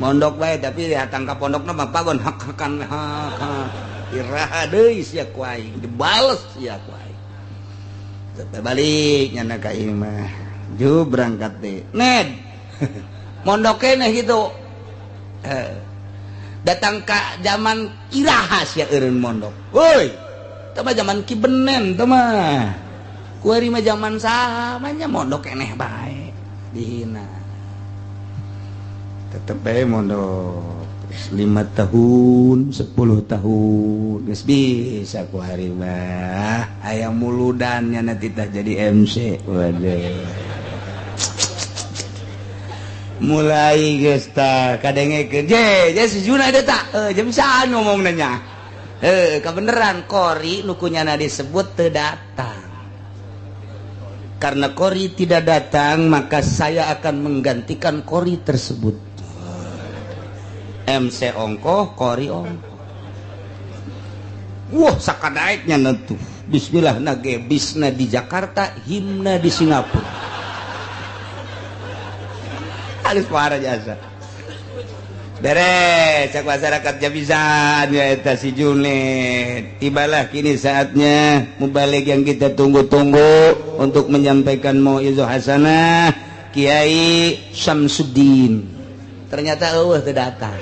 mondok bae tapi hatang ka pondokna mah pagon hak-hakan hak iraha deui sia ku aing dibales sia ku aing teh balik nyana ka ieu mah ju berangkat teh ned mondok keneh gitu datang ka zaman iraha sia eureun mondok woi teu mah zaman Ki Benen teu mah kuari mah zaman saha mah nya mondok keneh bae dihina tetep bae mondok 5 tahun 10 tahun geus bisa kuari mah aya muludan nya titah jadi MC waduh mulai geus tah kadengekeun je si Juna teh tah jam saan ngomong nanya kebeneran Kori nukunyana disebut teu datang karena Kori tidak datang maka saya akan menggantikan Kori tersebut MC ongkoh Kori ongkoh wah sakadaeknya nentu bismillah nage bisna di Jakarta himna di Singapura harus parah jasa beres cak masyarakat Jabisan ya eta si Junet tibalah kini saatnya mubalik yang kita tunggu-tunggu untuk menyampaikan mau'izah hasanah Kiai Syamsuddin ternyata teu datang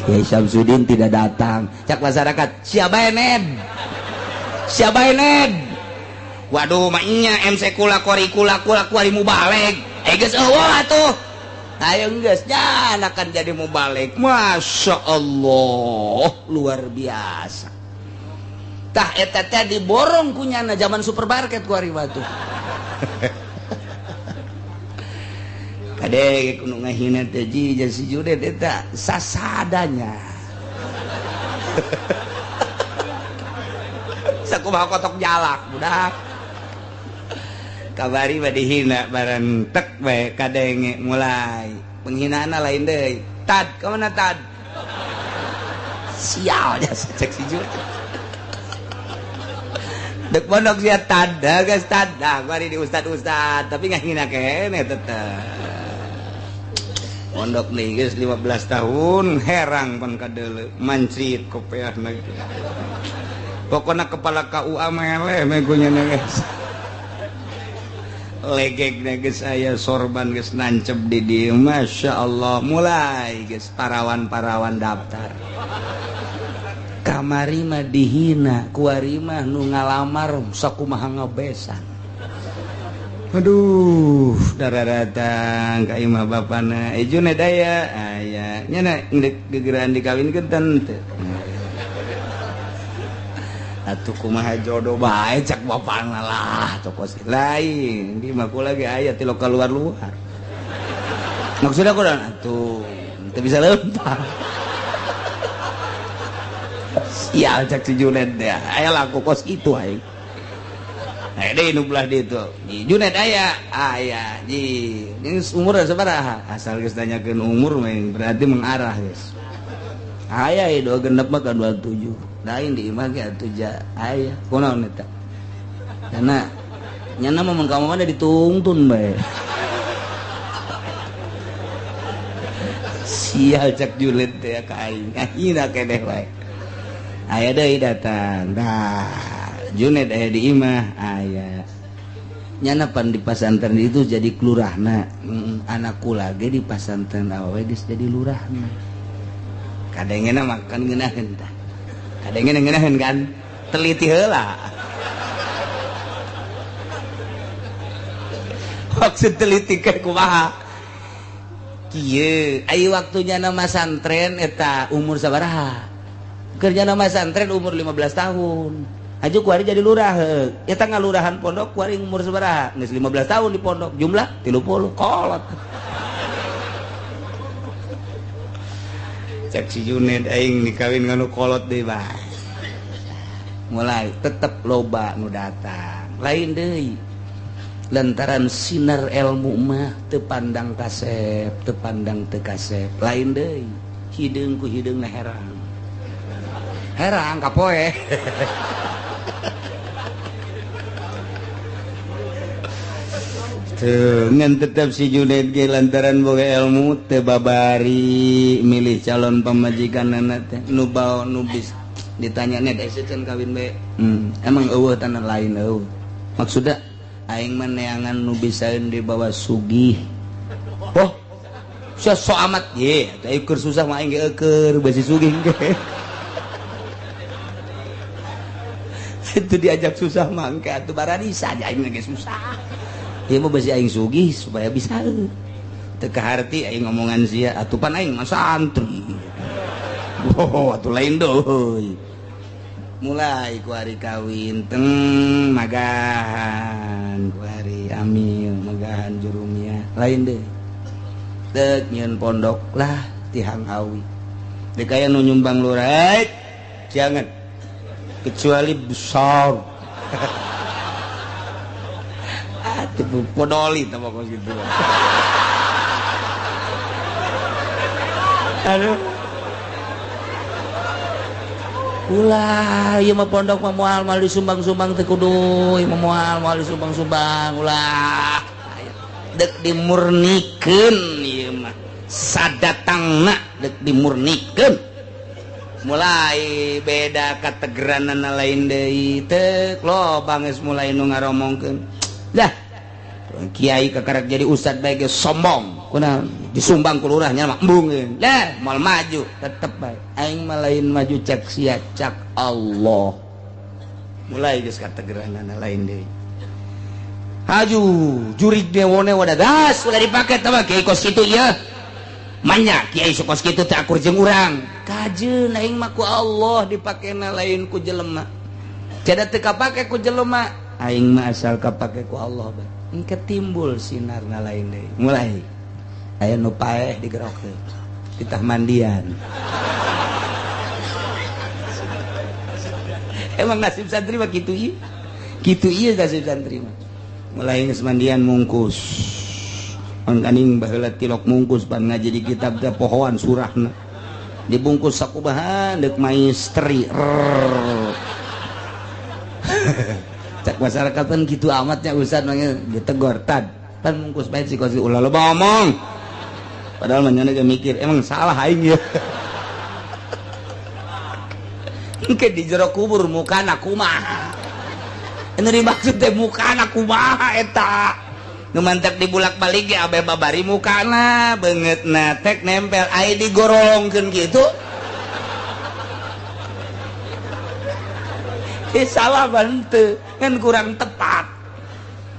Kiai Syamsuddin tidak datang cak masyarakat siapa Ened waduh maknya MC kula Kori kuari mubalik geus eueuh atuh ayo geus jan akan jadi mubalik Masya Allah luar biasa tah eta teh diborong kunyana zaman supermarket kuari batuh kade kudu ngahina teh ji si Judet eta sasadanya sakumaha kotok jalak budak kabari mah dihina bareng tek bae kadenge mulai penghinaanna lain deui tad ka mana tad sial ya cek si Jul dek pondok sia tad geus tad dah bari di ustad tapi ngahina kene tetep pondok deui geus 15 tahun herang pan kadeuleu mancrit kopeahna pokona kepala KUA meleh megunya geus legeknya geus aya sorban geus nancep di dieu Masya Allah mulai geus parawan daftar kamari mah dihina kuari mah nu ngalamar sakumaha ngabesan aduh darah datang ka imah bapana Junet aya nya indek gegeran dikawinkeun teu atuh kumaha jodoh bae cak bapana lah tokos lain di mah kula ge aya ti lokal luar maksudna kunaon atuh teu bisa leumpah sial cak si Junet teh aya laku kos itu aing deui nu belah ditu di Junet aya ji geus umur sabaraha asal geus tanyakeun umur berarti mengarah geus aya do genep mah ka 27 lain di imah ge atuh aya kunaon eta karena nyana mah mun ka mana ditungtun bae sial cak Julet teh ka aing ahina keneh bae aya deui datang dah Junet aya di imah aya nyana pan di pasantren itu jadi kelurahna anak kula ge di pasantren awewe geus jadi lurahna kadengena makan ngeunaheun tah kadengena ngeunaheun kan teliti heula maksud teliti ke kumaha kieu aya waktunya nama santren eta umur sabaraha kerja nama santren umur 15 tahun aju kuari jadi lurah eta ngalurahan pondok kuari umur sabaraha geus 15 tahun di pondok jumlah 30 kolot cek si Junet aing nikawin nganu kolot deui bae mulai tetep loba nu datang lain deui lantaran sinar ilmu mah teu pandang kasep teu pandang teu kasep lain deui hideung ku hideungna herang kapoe ngan tetap si Junet ge lantaran boga ilmu teu babari milih calon pamajikanna teh nu bawa nu bis ditanya net can kawin bae emang eueuh tanah lain eueuh maksudna aing mah neangan nu bisaeun dibawa sugih oh sia so amat ye atuh keur susah mah aing ge keur bisi sugih ge itu diajak susah mah engke atuh baradisa aja aing ge susah ieu mah bisi aing sugih supaya bisa teu kaharti aing ngomongan sia atuh pan aing mah santri oh atuh lain deui mulai ku hari kawin teng magahan mudah-mudahan kuari amin megahan jurumnya lain deh dek nyeun pondok lah tihang awi dek aya nu nyumbang lurah jangan kecuali besar atuh podoli tah pokok gitu aduh ulah ieu mah pondok mah moal disumbang-sumbang teh kudu ieu mah moal disumbang-sumbang ulah dek dimurnikeun ieu mah sadatangna dek dimurnikeun mulai beda kategeranana lain deui teu loba geus mulai nu ngaromongkeun dah kiai kakarek jadi ustad bae ge sombong kunaon disumbang ku lurah nya mah embung lah moal maju tetep bae aing mah lain maju cek sia cak Allah mulai geus kategeranana lain deui haju jurig dewone wada gas ulah dipake tah kiai kos kitu ieu manya kiai kos kitu teh akur jeung urang kajeun aing mah ku Allah dipakena lain ku jelema cada teu kapake ku jelema aing mah asal kapake ku Allah bae engke timbul sinarna lain deui mulai aya nu paeh digerokeun ditah mandian emang nasib santri mah kitu ieu nasib santri mah mulai geus mandian mungkus on kaning baheula tilok mungkus pan ngaji di kitab teh pohoan surahna dibungkus sakubahan deuk maistri cak masyarakat kan gitu amatnya ustad mangnya ditegor tad pan mungkus bae si kosi ulah loba omong padahal manehna ge mikir emang salah aing ya engke di jero kubur mukana kumaha anu dimaksud teh mukana kumaha eta nu mantek dibulak-balik ge abe babari mukana beungeutna tek nempel aya digorolongkeun kitu salah bante kan kurang tepat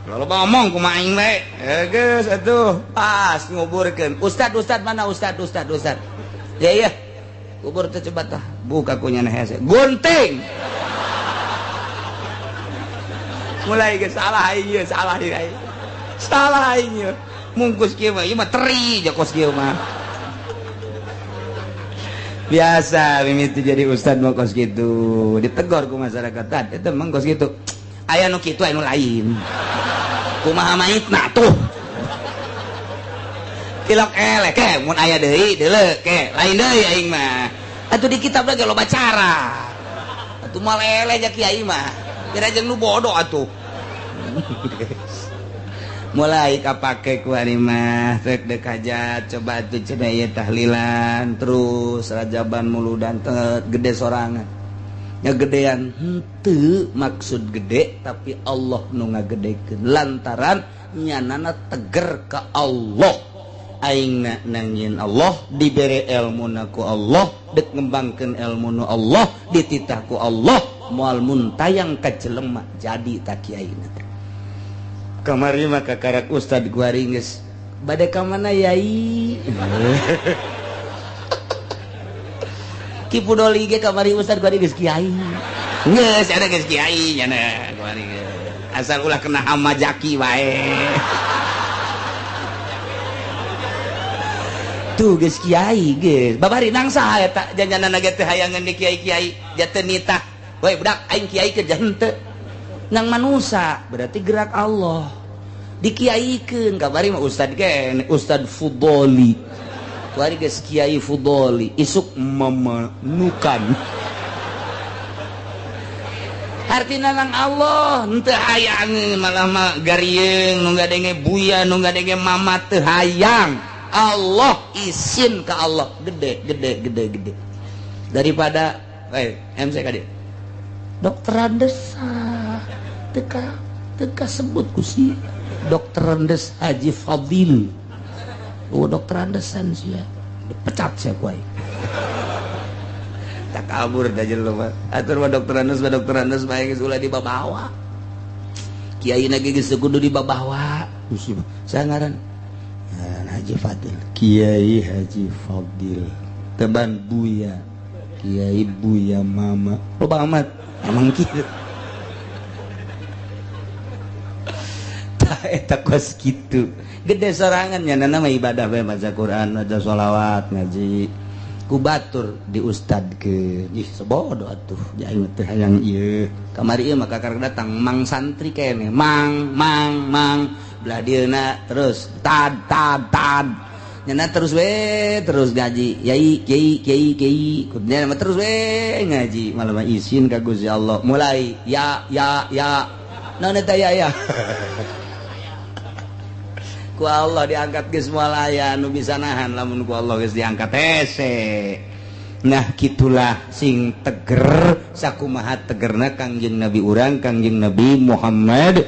kalau ngomong kumaha aing bae geus atuh pas nguburkeun ustad mana ustad ya kubur teh coba tah buka kunyana hese gunting mulai geus salah aing mungkus kieu mah ieu mah teri ja kos kieu mah biasa mimiti jadi ustad mau kos gitu ditegor ku masyarakat tadi itu emang kos gitu aya nu kitu aya nu lain kumaha maitna tuh tilok elek ke mun aya deui deuleu ke lain deui aing mah atuh di kitab lagi loba cara atuh mal eleh ja kiai mah kira jeung nu bodoh atuh mulai kapake ku ari mah rek dek hajat coba atuh cenah ieu tahlilan terus rajaban muludan gede sorangan nya gedean henteu maksud gede tapi Allah nu ngagedekeun lantaran nyanana teger ka Allah aingna nangieun Allah dibere ilmuna ku Allah dek ngembangkeun ilmu nu Allah dititah ku Allah moal muntayang ka jelema jadi tak kiaina kamari mah kakarak ustad guari geus bade ka mana yai ki pudoli ge kamari ustad guari geus kiai geus ada geus kiai nya guari asal ulah kena hama jaki wae tuh geus kiai geus babari nang saha eta janjanana ge teh hayangan di kiai-kiai jateu nitah we budak aing kiai ke henteu nang manusia berarti gerak Allah dikiaikeun kabari mah ustad ke ustad Fudoli kuari geus kiai Fudoli isuk memanukan artina nang Allah henteu hayang malah mah garieung nu gadenge buya nu gadenge mama teu hayang Allah isin ka Allah gede daripada MC kade dokteran desa teka sebut ku si dokteran des Haji Fadil dokteran desan sia dipecat sia ku aing tak kabur da jelema mah atur mah dokteran des bae geus ulah dibabawa kiai na ge geus kudu dibabawa saya ngaran Haji Fadil Kiai Haji Fadil teban buya Kiai buya mama loba amat emang kieu eta kos kitu gede sorangannya nama ibadah bae maca Quran maca sholawat ngaji kubatur di ustad ke sebodoh atuh jaing teh hayang ieu kamari ieu maka karek datang mang santri kene mang belah dieuna terus tad nyana terus we terus ngaji yai kiai kudnya mah terus we ngaji malah mah izin ka Gusti Allah mulai ya naon eta ya ku Allah diangkat geus moal aya nu bisa nahan lamun ku Allah geus diangkat hese nah kitulah sing teger sakumaha tegerna Kangjeng Nabi urang Kangjeng Nabi Muhammad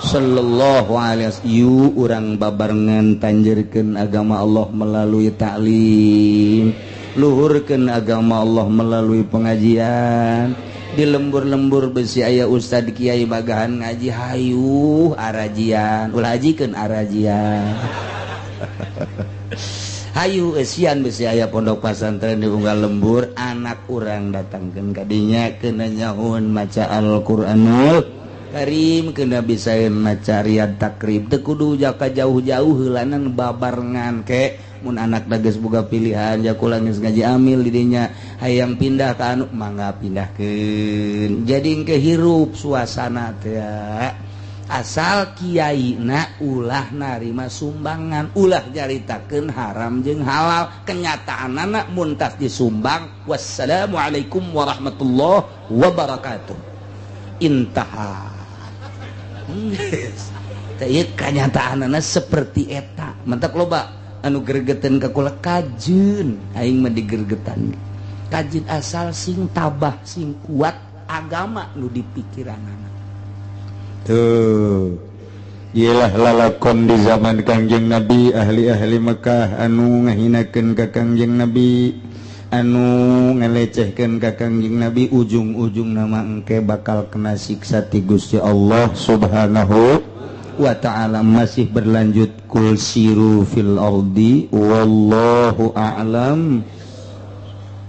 sallallahu alaihi wasallam yu urang babarengan tanjerkeun agama Allah melalui taklim luhurkeun agama Allah melalui pengajian di lembur-lembur besi aya ustad kiai bagahan ngaji hayu arajian ulah hajikeun arajian hayu esian besi aya pondok pesantren di unggal lembur anak urang datangkeun ka dinya keuna nyahoon maca Al-Qur'anul Karim kena bisaeun maca riyad takrib teu kudu jaka jauh-jauh heulanan babarengan ke mun anak da geus boga pilihan jakula geus ngaji amil di dinya hayang pindah ka anu mangga pindahkeun jadi engke hirup suasana teh asal kiaina ulah narima sumbangan ulah nyaritakeun haram jeung halal kenyataanna mun tas disumbang wassalamualaikum warahmatullahi wabarakatuh intaha teh kenyataanna seperti eta mantap loba anu gregetan kakula kajeun aing mah digergetan kajeun asal sing tabah sing kuat agama nu di pikiranana tuh iyalah lalakon di zaman Kangjeng Nabi ahli-ahli Mekah anu ngahinakeun ka Kangjeng Nabi anu ngelecehkeun ka Kangjeng Nabi ujung-ujung nama engke bakal kena siksa ti Gusti Allah Subhanahu wa ta'ala masih berlanjut kul siru fil ardi wallahu a'lam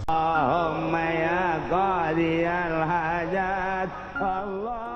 Allahumma ya qadiyal hajat Allah